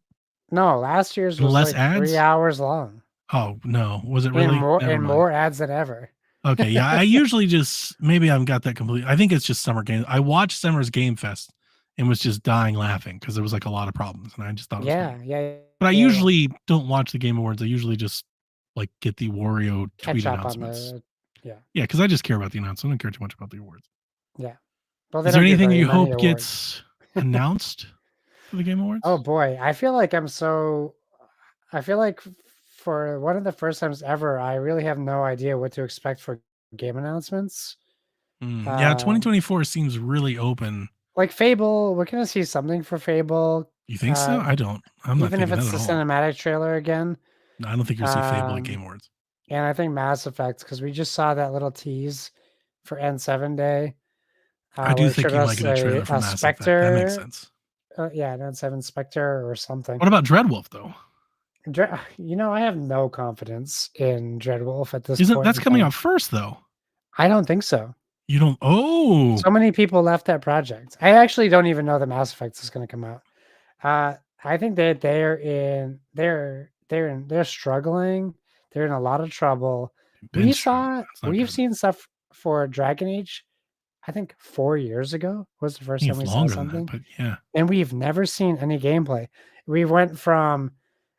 No, last year's And was less like ads? 3 hours long. Oh no, was it And really? more Never and mind. more ads than ever. Okay, yeah. I usually just maybe I've got that complete. I think it's just Summer Games. I watched Summer's Game Fest and was just dying laughing because there was like a lot of problems, and I just thought it was funny. Yeah. But I yeah. usually don't watch the Game Awards. I usually just like get the Wario tweet Catch up on announcements. the Yeah, because I just care about the announcements. I don't care too much about the awards. yeah. Well, they Is there don't give anything very you many hope awards. gets announced for the Game Awards? Oh boy, I feel like I feel like for one of the first times ever, I really have no idea what to expect for game announcements. Yeah, 2024 seems really open. Like Fable, we're gonna see something for Fable. You think so? I don't. I'm not Even if thinking it's that the at all. cinematic trailer again. No, I don't think you'll see Fable at Game Awards. And I think Mass Effect, because we just saw that little tease for N7 Day. I do where it think showed you might us get a trailer for Mass Effect. Spectre. That makes sense. Yeah, an N7 Spectre or something. What about Dreadwolf though? I have no confidence in Dreadwolf at this point. That's coming out first though? I don't think so. You don't? Oh, So many people left that project. I actually don't even know the Mass Effect is going to come out. I think that they're struggling. They're in a lot of trouble. We've seen stuff for Dragon Age. I think 4 years ago was the first time we saw something. But yeah, and we've never seen any gameplay. We went from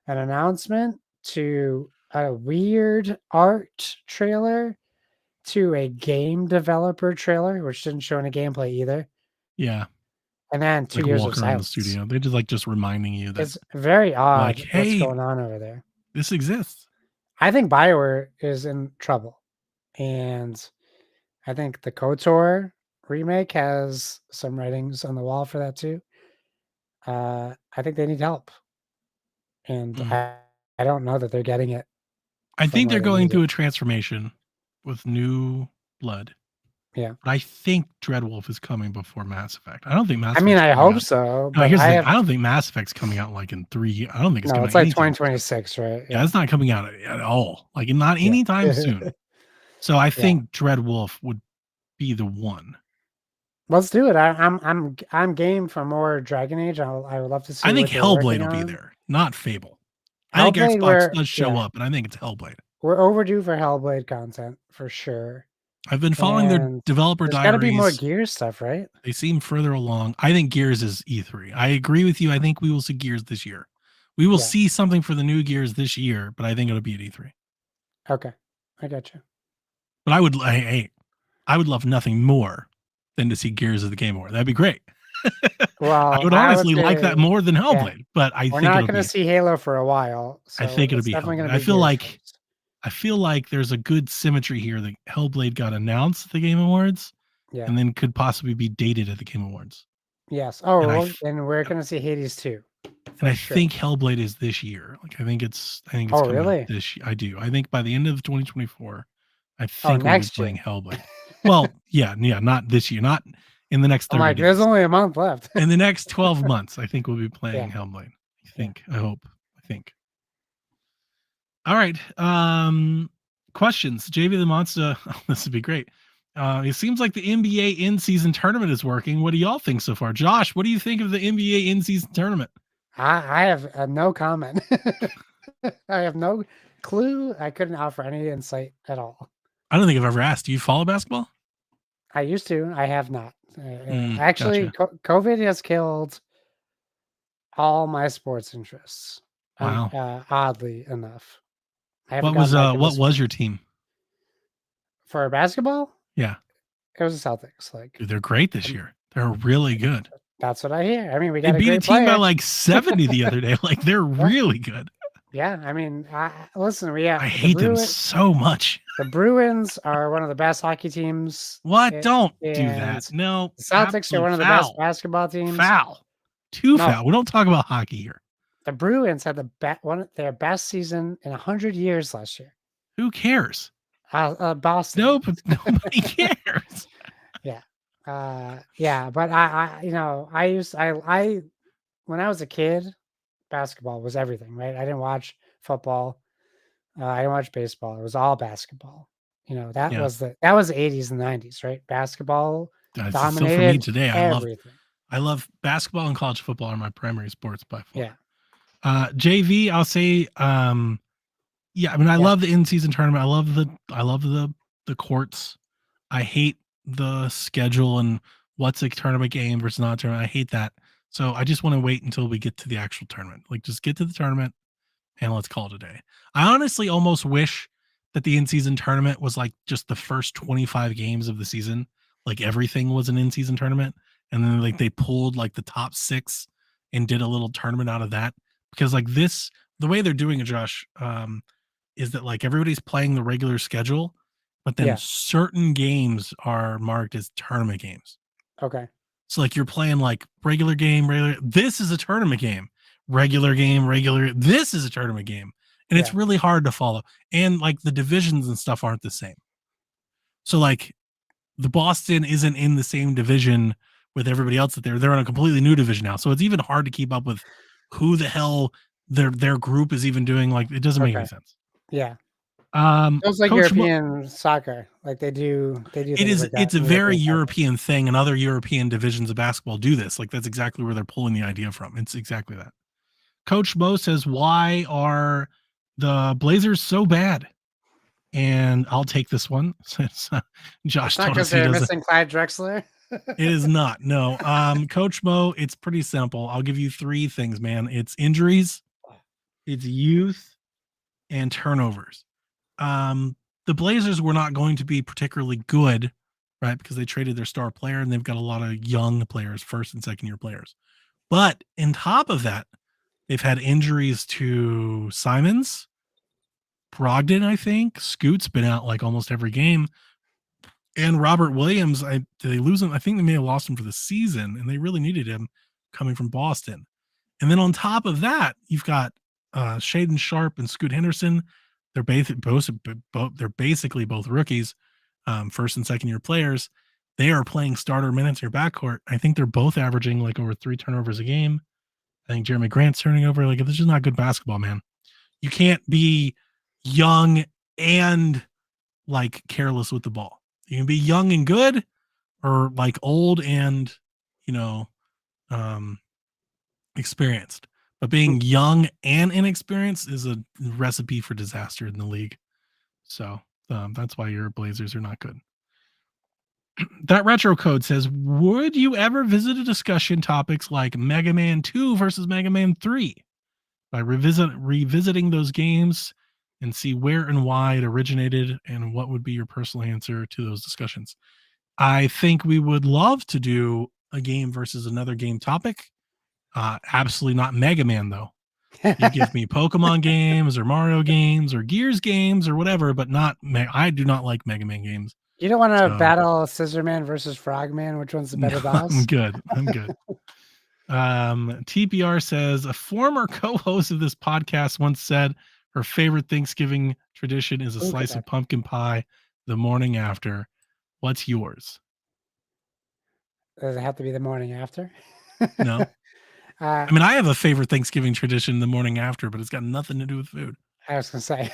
an announcement to a weird art trailer to a game developer trailer, which didn't show any gameplay either. Yeah. And then 2 years of silence. The studio. They're just reminding you that it's very odd like, hey, what's going on over there. This exists. I think BioWare is in trouble. And I think the KOTOR remake has some writings on the wall for that too. I think they need help. And I don't know that they're getting it. I think they're going through a transformation with new blood. Yeah. But I think Dreadwolf is coming before Mass Effect. I don't think Mass Effect. I mean, I hope so. No, here's the thing. I don't think Mass Effect's coming out like in 3 years. I don't think it's coming out. It's like 2026, right? Yeah, it's not coming out at all. Like not anytime soon. So I think Dreadwolf would be the one. Let's do it. I'm game for more Dragon Age. I would love to see. I think Hellblade will be there, not Fable. I think Xbox does show up, and I think it's Hellblade. We're overdue for Hellblade content for sure. I've been following their developer diaries. There's got to be more Gears stuff, right? They seem further along. I think Gears is E3. I agree with you. I think we will see Gears this year. We will see something for the new Gears this year, but I think it'll be at E3. Okay, I got you. But I would love nothing more than to see Gears of the Game Award. That'd be great. Well, I would honestly like that more than Hellblade, but I think we're not going to see Halo for a while. So I think it'll be definitely going to be. I feel like there's a good symmetry here that Hellblade got announced at the Game Awards, and then could possibly be dated at the Game Awards. Yes. Oh, and we're going to see Hades too. And I think Hellblade is this year. Like I think it's coming out this year. I do. I think by the end of 2024, I think we'll be playing Hellblade. Well, yeah, not this year, not in the next 30 days. There's only a month left. In the next 12 months, I think we'll be playing Hellblade. I hope. All right. Questions. JV the Monster. Oh, this would be great. It seems like the NBA in-season tournament is working. What do y'all think so far? Josh, what do you think of the NBA in-season tournament? I have no comment. I have no clue. I couldn't offer any insight at all. I don't think I've ever asked. Do you follow basketball? I used to. I have not. Actually, COVID has killed all my sports interests. Wow. Oddly enough. What was your team? For basketball? Yeah. It was the Celtics. Dude, they're great this year. They're really good. That's what I hear. I mean, we got they beat a team by like 70 the other day. Like they're really good. Yeah, I mean, listen, I hate them so much. The Bruins are one of the best hockey teams. What? Don't do that. No. The Celtics are one of the best basketball teams. Foul. Foul. We don't talk about hockey here. The Bruins had their best season in 100 years last year. Who cares? Boston. No, but nobody cares. Yeah. Yeah, but I when I was a kid, basketball was everything, right? I didn't watch football. I didn't watch baseball. It was all basketball. That Yeah. was the 80s and 90s, right? Basketball It's still for me dominated today. everything. I love basketball and college football are my primary sports by far. Yeah. JV, I'll say, yeah, I mean, I Yeah. love the in-season tournament. I love the courts. I hate the schedule and what's a tournament game versus not a tournament. I hate that. So I just want to wait until we get to the actual tournament. Like, just get to the tournament and let's call it a day. I honestly almost wish that the in-season tournament was like just the first 25 games of the season. Like everything was an in-season tournament. And then like they pulled like the top 6 and did a little tournament out of that. Because like this, the way they're doing it, Josh, is that like everybody's playing the regular schedule, but then Yeah. certain games are marked as tournament games. Okay. So like you're playing like regular game, this is a tournament game, regular game, this is a tournament game. And it's Yeah. really hard to follow. And like the divisions and stuff aren't the same. So like the Boston isn't in the same division with everybody else that they're in a completely new division now. So it's even hard to keep up with who the hell their group is even doing. Like it doesn't make any sense. Yeah. It's like Coach European soccer. Like they do things like that. It's a very European thing, and other European divisions of basketball do this. Like that's exactly where they're pulling the idea from. It's exactly that. Coach Mo says, "Why are the Blazers so bad?" And I'll take this one since Josh It's not told because us he they're doesn't. missing Clyde Drexler. It is not. No. Coach Mo, it's pretty simple. I'll give you 3 things, man. It's injuries, it's youth, and turnovers. The Blazers were not going to be particularly good, right? Because they traded their star player and they've got a lot of young players, first and second year players. But on top of that, they've had injuries to Simons, Brogdon, I think. Scoot's been out like almost every game. And Robert Williams, did they lose him? I think they may have lost him for the season, and they really needed him coming from Boston. And then on top of that, you've got Shaden Sharp and Scoot Henderson. They're basically both rookies, first and second year players. They are playing starter minutes in your backcourt. I think they're both averaging like over 3 turnovers a game. I think Jeremy Grant's turning over. Like, this is not good basketball, man. You can't be young and like careless with the ball. You can be young and good, or like old and, experienced. But being young and inexperienced is a recipe for disaster in the league. So that's why your Blazers are not good. That retro code says, would you ever visit a discussion topics like Mega Man 2 versus Mega Man 3 by revisiting those games and see where and why it originated, and what would be your personal answer to those discussions? I think we would love to do a game versus another game topic. Absolutely not Mega Man, though. You give me Pokemon games or Mario games or Gears games or whatever, but not I do not like Mega Man games. You don't want to battle Scissorman versus Frogman? Which one's the better boss? I'm good. TPR says, a former co-host of this podcast once said her favorite Thanksgiving tradition is a slice of pumpkin pie the morning after. What's yours? Does it have to be the morning after? No. I mean, I have a favorite Thanksgiving tradition the morning after, but it's got nothing to do with food. I was going to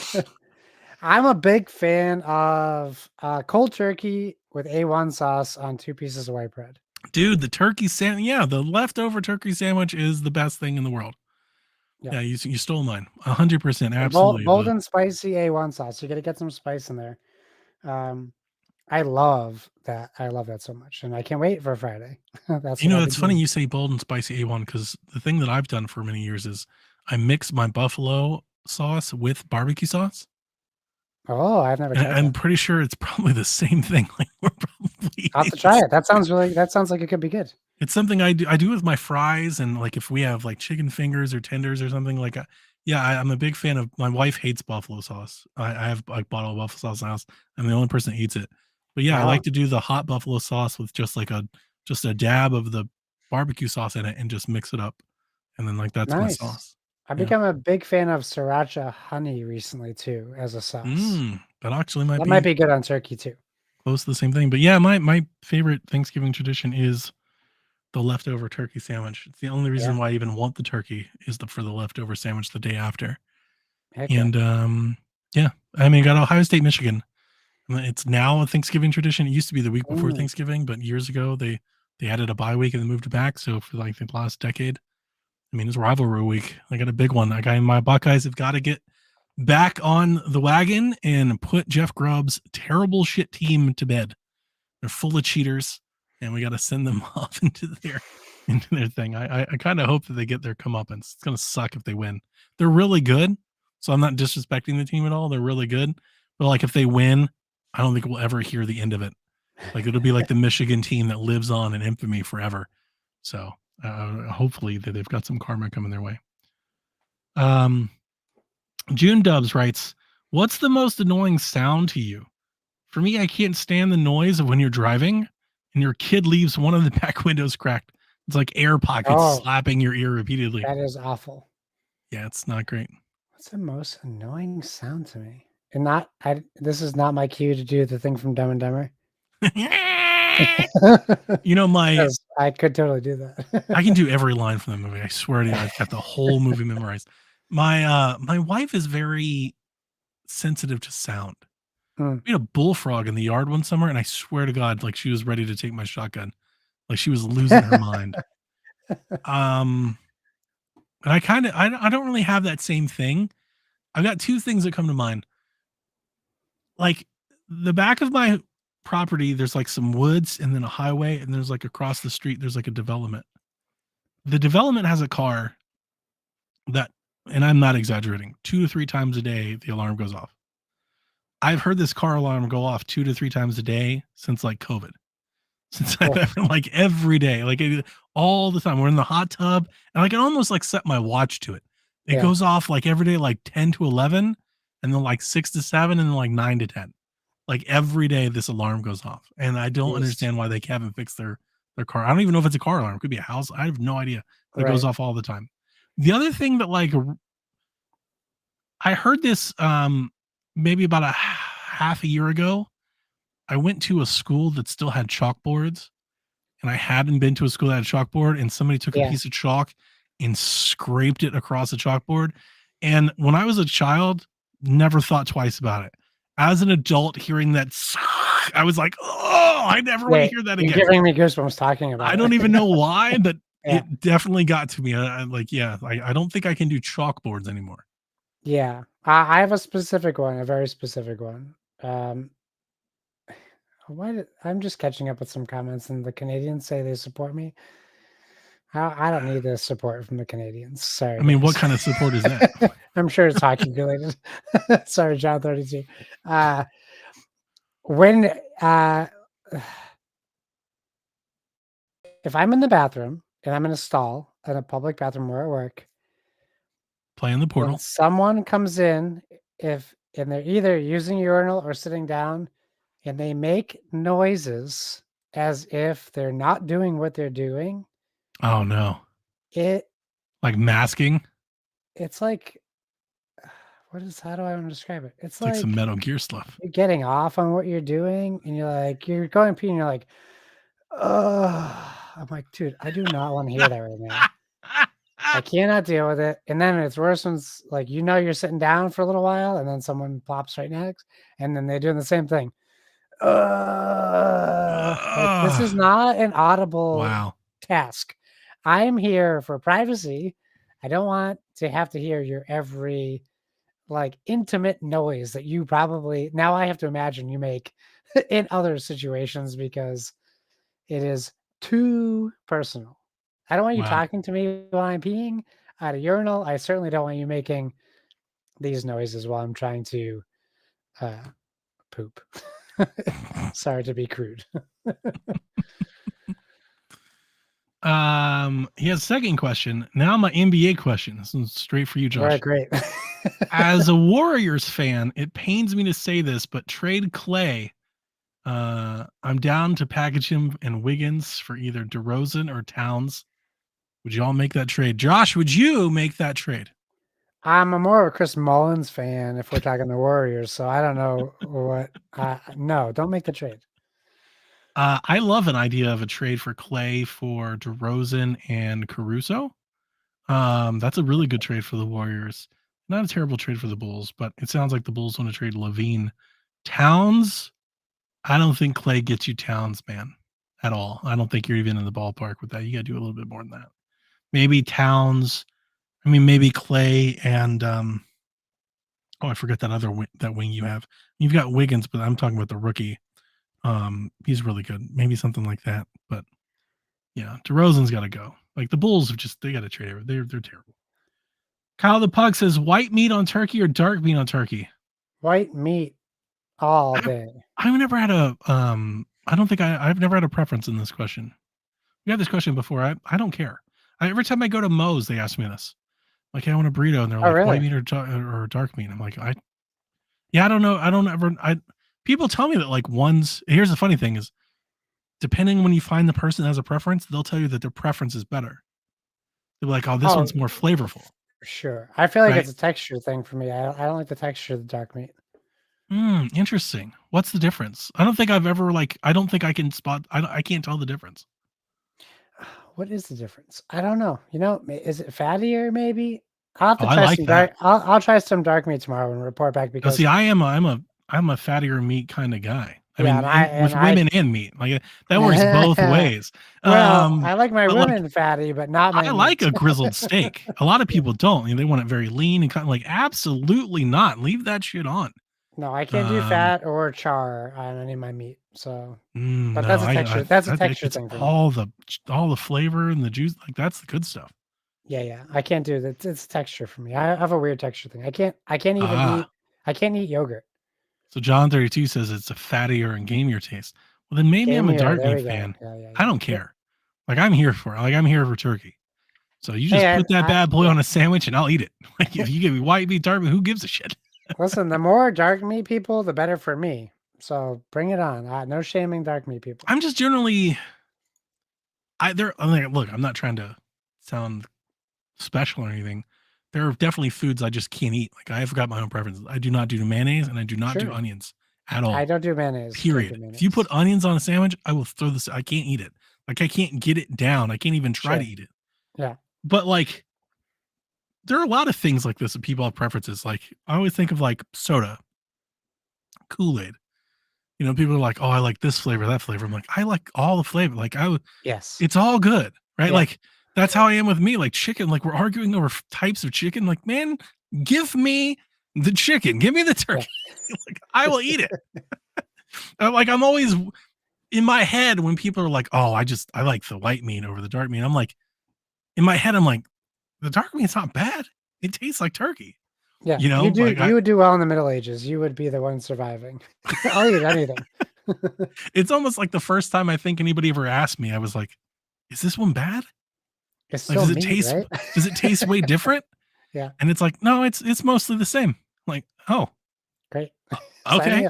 say. I'm a big fan of cold turkey with A1 sauce on 2 pieces of white bread. Dude, the turkey sandwich, the leftover turkey sandwich is the best thing in the world. Yeah, you stole mine. 100%, absolutely. Bold and spicy A1 sauce. You got to get some spice in there. I love that. I love that so much, and I can't wait for Friday. It's funny you say bold and spicy A1, because the thing that I've done for many years is I mix my buffalo sauce with barbecue sauce. Oh, I've never tried that. I'm pretty sure it's probably the same thing. Like, we're probably I'll have to try it. That sounds like it could be good. It's something I do with my fries, and like if we have like chicken fingers or tenders or something like. I'm a big fan of. My wife hates buffalo sauce. I have like bottle of buffalo sauce in the house. I'm the only person that eats it. But yeah, I like to do the hot buffalo sauce with just a dab of the barbecue sauce in it and just mix it up, and then like that's my sauce. I've Yeah. become a big fan of sriracha honey recently too as a sauce. That actually might That might be be good on turkey too. close to the same thing. But yeah, my favorite Thanksgiving tradition is the leftover turkey sandwich. It's the only Yeah. reason why I even want the turkey is for the leftover sandwich the day after. Heck yeah. And yeah, I mean, got Ohio State, Michigan. It's now a Thanksgiving tradition. It used to be the week before Mm. Thanksgiving, but years ago they added a bye week and they moved it back. So for like the last decade, I mean, it's rivalry week. I got a big one. My Buckeyes have got to get back on the wagon and put Jeff Grubb's terrible shit team to bed. They're full of cheaters, and we got to send them off into their thing. I kind of hope that they get their comeuppance. It's gonna suck if they win. They're really good, so I'm not disrespecting the team at all. They're really good, but like if they win, I don't think we'll ever hear the end of it. Like it'll be like the Michigan team that lives on in infamy forever. So hopefully that they've got some karma coming their way. June Dubs writes, "What's the most annoying sound to you?" For me, I can't stand the noise of when you're driving and your kid leaves one of the back windows cracked. It's like air pockets Oh, slapping your ear repeatedly. that is awful. Yeah, it's not great. What's the most annoying sound to me? And not this is not my cue to do the thing from Dumb and Dumber. You know, I could totally do that. I can do every line from the movie. I swear to you, I've got the whole movie memorized. My wife is very sensitive to sound. Mm. We had a bullfrog in the yard one summer, and I swear to God, like she was ready to take my shotgun. Like she was losing her mind. And I don't really have that same thing. I've got two things that come to mind. Like the back of my property, there's like some woods and then a highway, and there's like across the street, there's like a development. The development has a car that, and I'm not exaggerating, 2 to 3 times a day the alarm goes off. I've heard this car alarm go off 2 to 3 times a day since like COVID. Since I've ever, like every day, like all the time. We're in the hot tub, and I can almost like set my watch to it. It Yeah. goes off like every day, like 10 to 11, and then like 6 to 7, and then like 9 to 10. Like every day, this alarm goes off, and I don't Jeez. understand why they haven't fixed their car. I don't even know if it's a car alarm. It could be a house. I have no idea. It goes Right. off all the time. The other thing that like I heard this maybe about a half a year ago. I went to a school that still had chalkboards, and I hadn't been to a school that had a chalkboard, and somebody took a Yeah. piece of chalk and scraped it across the chalkboard. And when I was a child, never thought twice about it. As an adult, hearing that, I was like, "Oh, I never want to Wait, hear that you're again." giving me goosebumps talking about I it. don't even know why, but Yeah. it definitely got to me. I don't think I can do chalkboards anymore. Yeah. I have a specific one, a very specific one. I'm just catching up with some comments, and the Canadians say they support me. I don't need this support from the Canadians. Sorry. I mean, what guys. kind of support is that? I'm sure it's hockey related. Sorry, John 32. When if I'm in the bathroom and I'm in a stall in a public bathroom or at work, Playing the when portal. someone comes in, and they're either using urinal or sitting down, and they make noises as if they're not doing what they're doing, Oh no. it Like masking. it's like how do I want to describe it? It's It's like some like Metal Gear stuff. you're getting off on what you're doing, and you're going pee, and you're like, oh, I'm like, dude, I do not want to hear that right now. I cannot deal with it. And then it's worse when it's like, you're sitting down for a little while, and then someone plops right next, and then they're doing the same thing. Like, this is not an audible Wow. task. I am here for privacy. I don't want to have to hear your every like intimate noise that you probably now I have to imagine you make in other situations because it is too personal. I don't want you Wow. talking to me while I'm peeing at a urinal. I certainly don't want you making these noises while I'm trying to poop. Sorry to be crude. He has a second question. Now my NBA question. This one's straight for you, All right, Josh. great. As a Warriors fan, it pains me to say this, but trade Clay. I'm down to package him and Wiggins for either DeRozan or Towns. Would you all make that trade? Josh, would you make that trade? I'm a more of a Chris Mullins fan if we're talking the Warriors, so I don't know what. No, don't make the trade. I love an idea of a trade for Clay for DeRozan and Caruso. That's a really good trade for the Warriors. Not a terrible trade for the Bulls, but it sounds like the Bulls want to trade Levine. Towns, I don't think Clay gets you Towns, man, at all. I don't think you're even in the ballpark with that. You got to do a little bit more than that. Maybe Towns. I mean, maybe Clay and I forget that other that wing you have. You've got Wiggins, but I'm talking about the rookie. He's really good. Maybe something like that. But yeah, DeRozan's got to go. Like the Bulls have they got to trade her. They're terrible. Kyle the Pug says white meat on turkey or dark meat on turkey. White meat all day. I've never had a I don't think I've never had a preference in this question. We had this question before. I don't care. Every time I go to Moe's, they ask me this. Like, hey, I want a burrito, and they're like, really? white meat or dark meat. I'm like, I don't know. I don't ever. People tell me that like one's. Here's the funny thing is, depending when you find the person that has a preference, they'll tell you that their preference is better. They're like, oh, this one's more flavorful. Sure, I feel like it's a texture thing for me. I don't like the texture of the dark meat. Interesting. What's the difference? I don't think I've ever I don't think I can spot. I can't tell the difference. What is the difference? I don't know. You know, is it fattier? Maybe I'll have to I try like some that. dark. I'll try some dark meat tomorrow and report back because see, I'm a fattier meat kind of guy. I Yeah, mean, with women and meat, like that works both ways. Well, I like my but, women fatty, but not my I like meat. a grizzled steak. A lot of people don't. They want it very lean and kind of like absolutely not. Leave that shit on. No, I can't do fat or char on any of my meat. So, but no, that's a texture. That's a texture it's thing for me. all the flavor and the juice. Like that's the good stuff. Yeah, I can't do that. It's texture for me. I have a weird texture thing. I can't even eat. I can't eat yogurt. So John 32 says it's a fattier and gamier taste. Well, then maybe I'm a dark meat fan. Yeah. I don't care. Like I'm here for it. Like I'm here for turkey. So you just put that bad boy on a sandwich and I'll eat it. Like if you give me white meat, dark meat, who gives a shit? Listen, the more dark meat people, the better for me. So bring it on. No shaming dark meat people. I'm just generally look, I'm not trying to sound special or anything. There are definitely foods I just can't eat. Like I've got my own preferences. I do not do mayonnaise and I do not do onions at all. I don't do mayonnaise. Period. If you put onions on a sandwich, I will throw this. I can't eat it. Like I can't get it down. I can't even try to eat it. Yeah. But like there are a lot of things like this that people have preferences. Like I always think of like soda, Kool-Aid. You know, people are like, "Oh, I like this flavor, that flavor." I'm like, "I like all the flavor." Like it's all good, right? Yeah. Like that's how I am with me. Like chicken, like we're arguing over types of chicken. Like, man, give me the chicken, give me the turkey. Yeah. Like I will eat it. I'm always in my head when people are like, "Oh, I like the white meat over the dark meat." I'm like, in my head, I'm like, the dark meat's not bad. It tastes like turkey. Yeah, you know, you would do well in the Middle Ages. You would be the one surviving. I'll eat anything. It's almost like the first time I think anybody ever asked me, I was like, "Is this one bad? It's like, does it taste? Right? Does it taste way different?" Yeah, and it's like, no, it's mostly the same. I'm like, oh, great. Okay.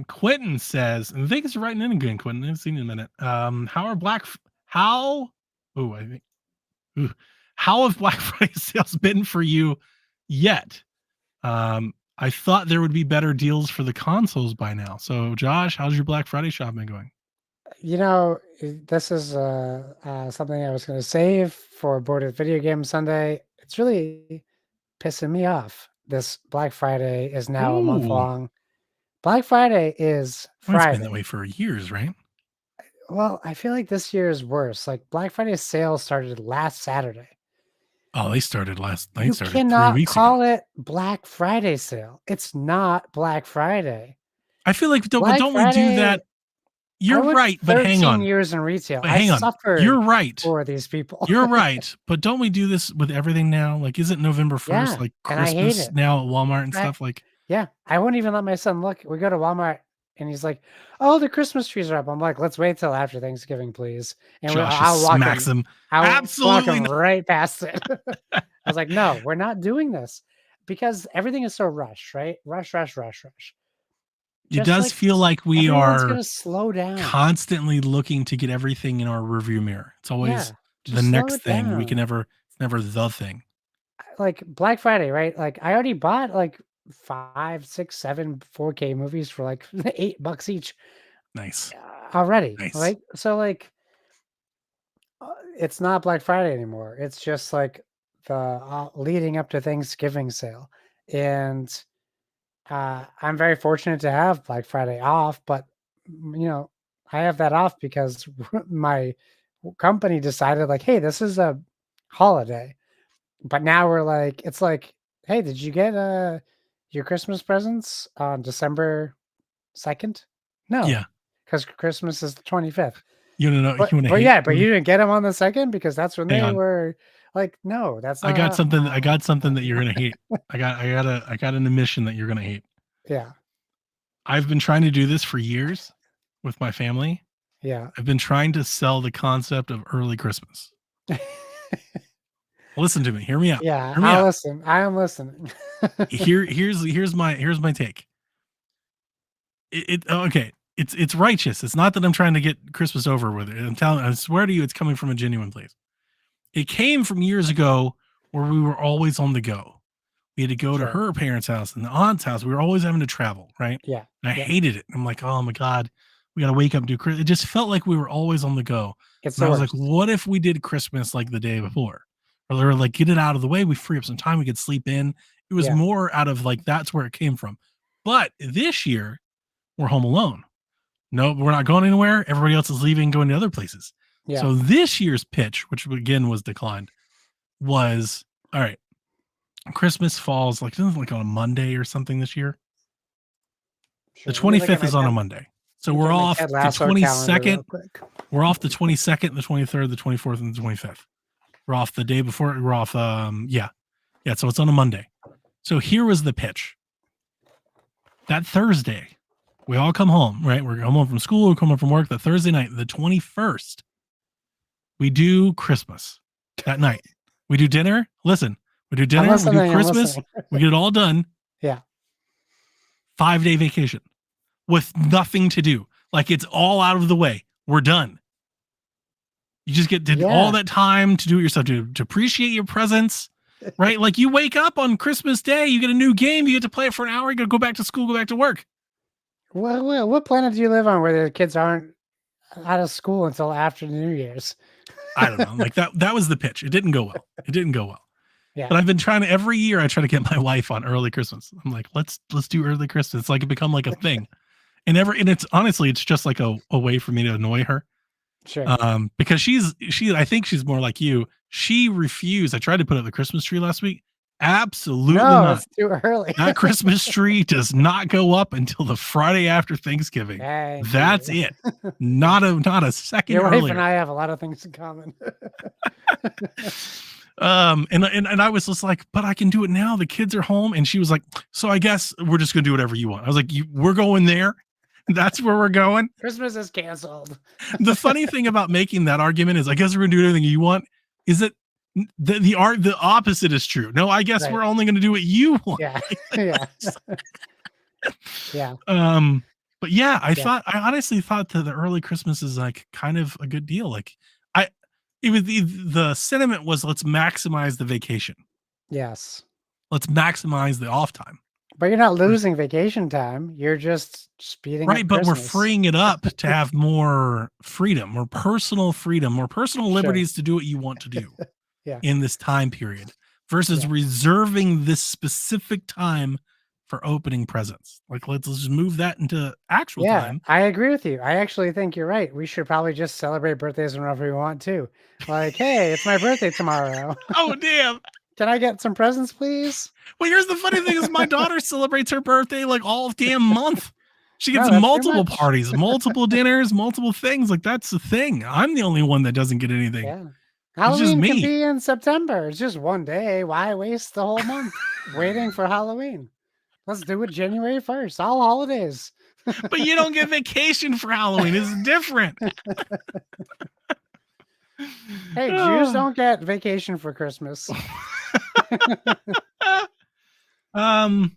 Quentin says, and thanks for writing in again, Quentin. I haven't seen you in a minute. How have Black Friday sales been for you yet? I thought there would be better deals for the consoles by now. So, Josh, how's your Black Friday shopping going? You know, this is something I was going to save for Boarded Video Game Sunday. It's really pissing me off. This Black Friday is now a month long. Black Friday is Friday. It's been that way for years, right? Well, I feel like this year is worse. Like Black Friday sales started last Saturday. Oh, they started You cannot call it Black Friday sale. It's not Black Friday. I feel like don't we do that? You're right, but hang on. 13 years in retail. I suffered. You're right for these people. You're right, but don't we do this with everything now? Like, isn't November 1st like Christmas now at Walmart and stuff? Like, yeah, I wouldn't even let my son look. We go to Walmart and he's like, "Oh, the Christmas trees are up." I'm like, "Let's wait till after Thanksgiving, please." And Josh smacks him. Absolutely walk him right past it. I was like, "No, we're not doing this because everything is so rushed, right? Rush. It does feel like we are going to slow down, constantly looking to get everything in our rearview mirror. It's always the Just slow next it thing. We can down. never, it's never the thing. Like Black Friday, right? Like I already bought like 5, 6, 7 4K movies for like $8 each Nice. already. Nice. Like so, like it's not Black Friday anymore. It's just like the leading up to Thanksgiving sale, and I'm very fortunate to have Black Friday off. But I have that off because my company decided, like, hey, this is a holiday. But now we're like, it's like, hey, did you get your Christmas presents on December 2nd? No, Yeah. because Christmas is the 25th. You wanna know, you But wanna but hate yeah, but you didn't get them on the 2nd because that's when hang they on. were like, no, that's I not got something I got something that how. you're gonna hate. I got an admission that you're gonna hate. Yeah, I've been trying to do this for years with my family. yeah. I've been trying to sell the concept of early Christmas. Listen to me, hear me out. Yeah, Hear me I'll out. listen. I am listening. Here's my take. Okay. It's righteous. It's not that I'm trying to get Christmas over with it. I swear to you, it's coming from a genuine place. It came from years ago where we were always on the go. We had to go to Sure. her parents' house and the aunt's house. We were always having to travel, right? Yeah. And I Yeah. hated it. I'm like, oh my God, we got to wake up and do Christmas. It just felt like we were always on the go. It's And the I was like, worst. what if we did Christmas like the day before? Or like get it out of the way. We free up some time. We could sleep in. It was Yeah. more out of like, that's where it came from. But this year, we're home alone. No, we're not going anywhere. Everybody else is leaving, going to other places. Yeah. So this year's pitch, which again was declined, was all right. Christmas falls like on a Monday or something this year. Sure. The Let me look at 25th my is on a Monday. So look we're at my off Ted the Lasso calendar 22nd. real quick. We're off the 22nd, the 23rd, the 24th, and the 25th. We're off the day before. We're off. Yeah. So it's on a Monday. So here was the pitch. That Thursday, we all come home, right? We're home from school, we come home from work. The Thursday night, the 21st, we do Christmas that night. We do dinner. Listen, we do dinner. We do Christmas. We get it all done. Yeah. 5-day vacation with nothing to do. Like it's all out of the way. We're done. You just get all that time to do it yourself, to appreciate your presents, right? Like you wake up on Christmas Day, you get a new game, you get to play it for an hour, you got to go back to school, go back to work. Well, what planet do you live on where the kids aren't out of school until after New Year's? I don't know. Like that was the pitch. It didn't go well. Yeah. But I've been trying to, every year I try to get my wife on early Christmas. I'm like, let's do early Christmas. It's like it become like a thing. And it's honestly, it's just like a way for me to annoy her. Sure. Because I think she's more like you. She refused. I tried to put up the Christmas tree last week. Absolutely not. It's too early. That Christmas tree does not go up until the Friday after Thanksgiving. That's it. Not a second Your earlier. wife and I have a lot of things in common. And I was just like, but I can do it now. The kids are home. And she was like, so I guess we're just gonna do whatever you want. I was like, we're going there. That's where we're going. Christmas is canceled. The funny thing about making that argument is, I guess we're gonna do anything you want. Is that the opposite is true? No, I guess we're only gonna do what you want. Yeah. Yeah. Yeah. But yeah, I honestly thought that the early Christmas is like kind of a good deal. Like the sentiment was, let's maximize the vacation. Yes. Let's maximize the off time. But you're not losing vacation time. You're just speeding up but we're Christmas. freeing it up to have more freedom, more personal liberties to do what you want to do in this time period versus reserving this specific time for opening presents. Like, let's just move that into actual time. I agree with you. I actually think you're right. We should probably just celebrate birthdays whenever we want to. Like, hey, it's my birthday tomorrow. Oh, damn. Can I get some presents, please? Well, here's the funny thing is my daughter celebrates her birthday like all damn month. She gets multiple parties, multiple dinners, multiple things. Like, that's the thing. I'm the only one that doesn't get anything. Yeah. Halloween can be in September. It's just one day. Why waste the whole month waiting for Halloween? Let's do it January 1st. All holidays. But you don't get vacation for Halloween. It's different. Hey, Jews don't get vacation for Christmas. I mean,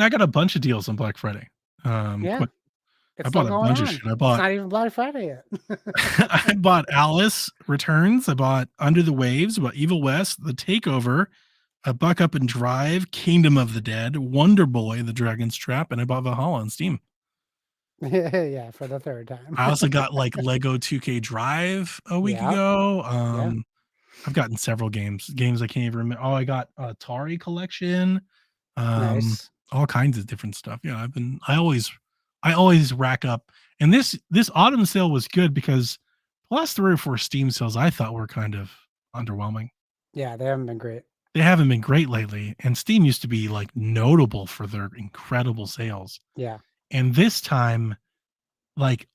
I got a bunch of deals on Black Friday. It's I still bought a going bunch of on. shit. I It's bought not even Black Friday yet. I bought Alice Returns. I bought Under the Waves. I bought Evil West, The Takeover, a Buck Up and Drive, Kingdom of the Dead, Wonder Boy, The Dragon's Trap, and I bought Valhalla on Steam. Yeah, for the third time. I also got like Lego 2K Drive a week Yeah. ago. Yeah. I've gotten several games I can't even remember. Oh, I got Atari collection, Nice. all kinds of different stuff. Yeah, I always rack up. And this autumn sale was good because the last 3 or 4 Steam sales I thought were kind of underwhelming. Yeah, they haven't been great. They haven't been great lately, and Steam used to be like notable for their incredible sales. Yeah. And this time, like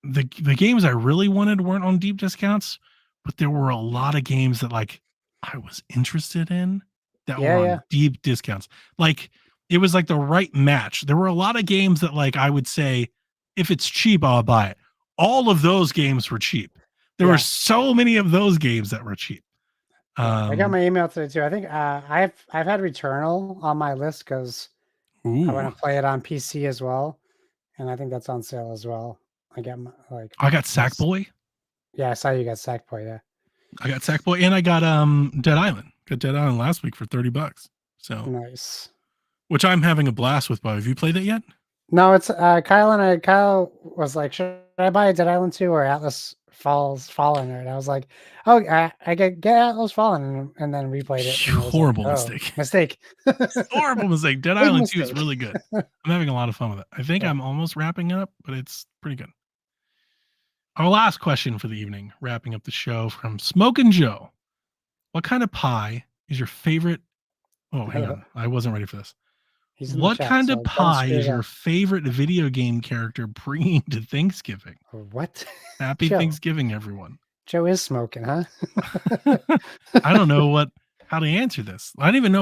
the games I really wanted weren't on deep discounts, but there were a lot of games that like I was interested in that were Yeah, on yeah. deep discounts. Like it was like the right match. There were a lot of games that like I would say if it's cheap, I'll buy it. All of those games were cheap. There Yeah. were so many of those games that were cheap. Yeah, I got my email today too. I think I've had Returnal on my list because I want Ooh, to play it on PC as well, and I think that's on sale as well. I got my I got Sackboy. Yeah, I saw you got Sackboy. Yeah, I got Sackboy, and I got Dead Island. Got Dead Island last week for $30. So nice. which I'm having a blast with. But have you played it yet? No, it's Kyle was like, should I buy Dead Island 2 or Atlas Fallen? And I was like, oh, I get Atlas Fallen, and then replayed it. And I was Horrible like, oh, mistake. Mistake. Horrible mistake. Dead Big Island 2 is mistake. really good. I'm having a lot of fun with it. I think Yeah. I'm almost wrapping it up, but it's pretty good. Our last question for the evening, wrapping up the show from Smokin' Joe. What kind of pie is your favorite? Oh, hang on. I wasn't ready for this. He's in the What chat, kind so of don't pie screw is it your up. favorite video game character bringing to Thanksgiving? What? Happy Joe. Thanksgiving, everyone. Joe is smoking, huh? I don't know how to answer this. I don't even know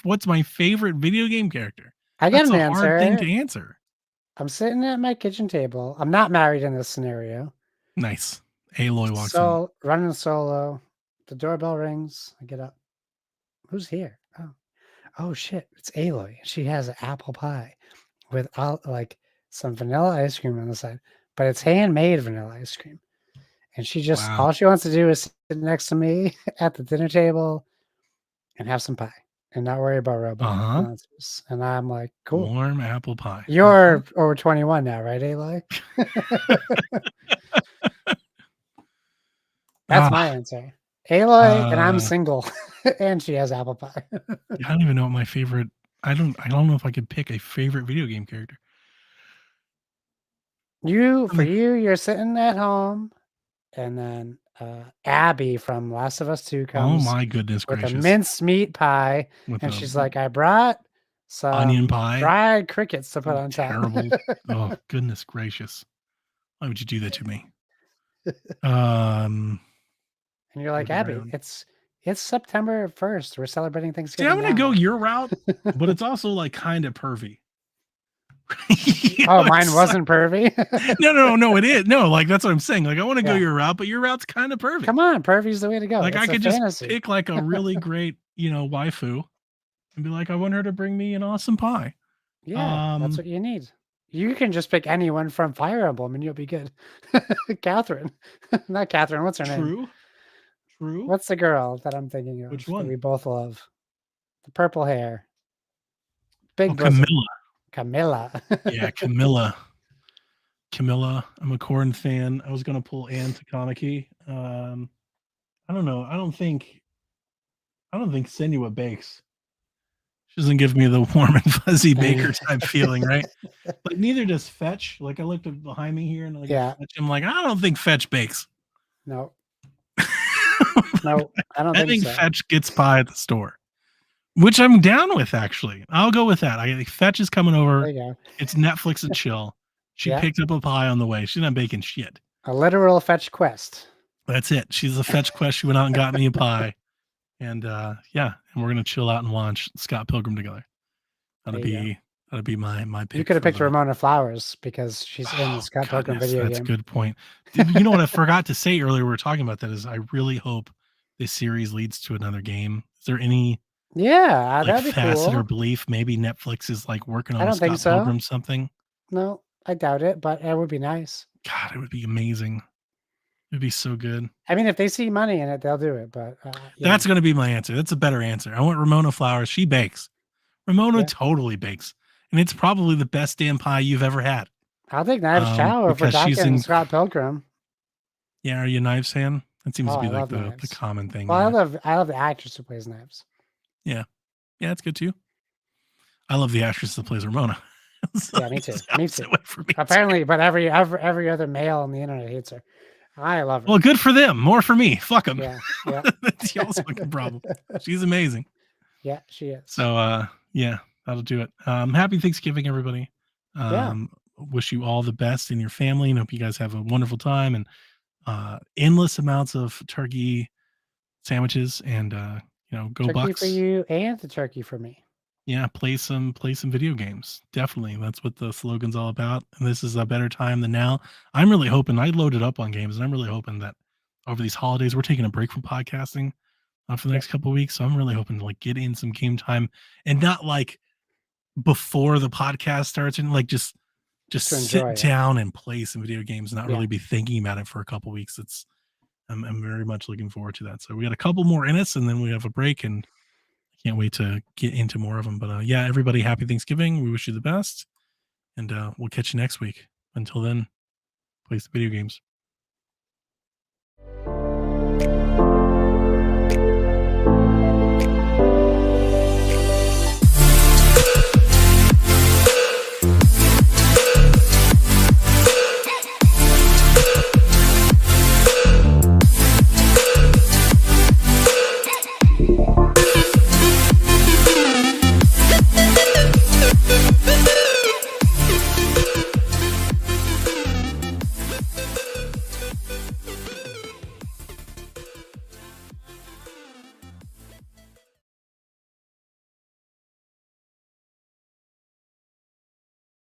what's my favorite video game character. I got That's an a hard thing answer. to answer. I'm sitting at my kitchen table. I'm not married in this scenario. Nice. Aloy walks in. So running solo. The doorbell rings. I get up. Who's here? Oh shit! It's Aloy. She has an apple pie with like some vanilla ice cream on the side, but it's handmade vanilla ice cream. And she just all she wants to do is sit next to me at the dinner table and have some pie and not worry about robot monsters. And I'm like, cool. Warm apple pie. You're over 21 now, right, Aloy? That's my answer. Aloy, and I'm single, and she has apple pie. I don't even know what my favorite. I don't know if I could pick a favorite video game character. You're sitting at home, and then Abby from Last of Us 2 comes. Oh my goodness with gracious! a minced meat pie, and she's like, "I brought some onion pie, fried crickets to put on top." Terrible! Oh goodness gracious! Why would you do that to me? And you're like, Abby, it's September 1st. We're celebrating Thanksgiving. See, I'm gonna go your route, but it's also like kind of pervy. Mine wasn't pervy. No, it is. No, like that's what I'm saying. Like I want to go your route, but your route's kind of pervy. Come on, pervy's the way to go. Like I could just pick like a really great, waifu and be like, I want her to bring me an awesome pie. Yeah, that's what you need. You can just pick anyone from Fire Emblem and you'll be good. Catherine. Not Catherine. What's her name? True. What's the girl that I'm thinking of? Which one? That we both love. The purple hair. Big bosom. Camilla. Yeah, Camilla. I'm a Corn fan. I was gonna pull Anne Takanaki. I don't know. I don't think Senua bakes. She doesn't give me the warm and fuzzy baker type feeling, right? Like neither does Fetch. Like I looked behind me here and Fetch, I'm like, I don't think Fetch bakes. No. No, I don't think I think Fetch gets pie at the store. Which I'm down with, actually. I'll go with that. I think Fetch is coming over. There you go. It's Netflix and chill. She picked up a pie on the way. She's not baking shit. A literal Fetch quest. That's it. She's a Fetch quest. She went out and got me a pie. And and we're gonna chill out and watch Scott Pilgrim together. That'll be my pick. You could have picked Ramona Flowers because she's in the Scott Pilgrim video game. That's a good point. You know what I forgot to say earlier? We were talking about that. Is I really hope this series leads to another game. Is there any? Yeah, that'd be facet cool. or belief maybe Netflix is like working on I don't think Scott so. Pilgrim something. No, I doubt it, but it would be nice. God, it would be amazing. It'd be so good. I mean, if they see money in it, they'll do it. But That's going to be my answer. That's a better answer. I want Ramona Flowers. She bakes. Ramona Yeah. totally bakes, and it's probably the best damn pie you've ever had. I'll take Knives Chow if we're because she's talking in- Scott Pilgrim. Yeah, are you a Knives fan? That seems to Oh, be I like love the Knives. common thing. Well, yeah. I love the actress who plays Knives. Yeah, it's good too. I love the actress that plays Ramona. So Yeah, me too. it's Me opposite too. way for me, Apparently, but every other male on the internet hates her. I love her. Well, good for them. More for me. Fuck them. Yeah, yeah. That's y'all's fucking problem. She's amazing. Yeah, she is. So yeah, that'll do it. Happy Thanksgiving, everybody. Yeah. Wish you all the best in your family and hope you guys have a wonderful time and endless amounts of turkey sandwiches and go turkey Bucks. for you and the turkey for me. Yeah, play some video games. Definitely. That's what the slogan's all about. And this is a better time than now. I'm really hoping I loaded up on games and I'm really hoping that over these holidays we're taking a break from podcasting for the next couple of weeks. So I'm really hoping to like get in some game time and not like before the podcast starts and like just To sit enjoy it. down and play some video games and not Yeah. really be thinking about it for a couple weeks. I'm very much looking forward to that. So we got a couple more in us and then we have a break and I can't wait to get into more of them. But yeah, everybody, happy Thanksgiving. We wish you the best and we'll catch you next week. Until then, play some video games.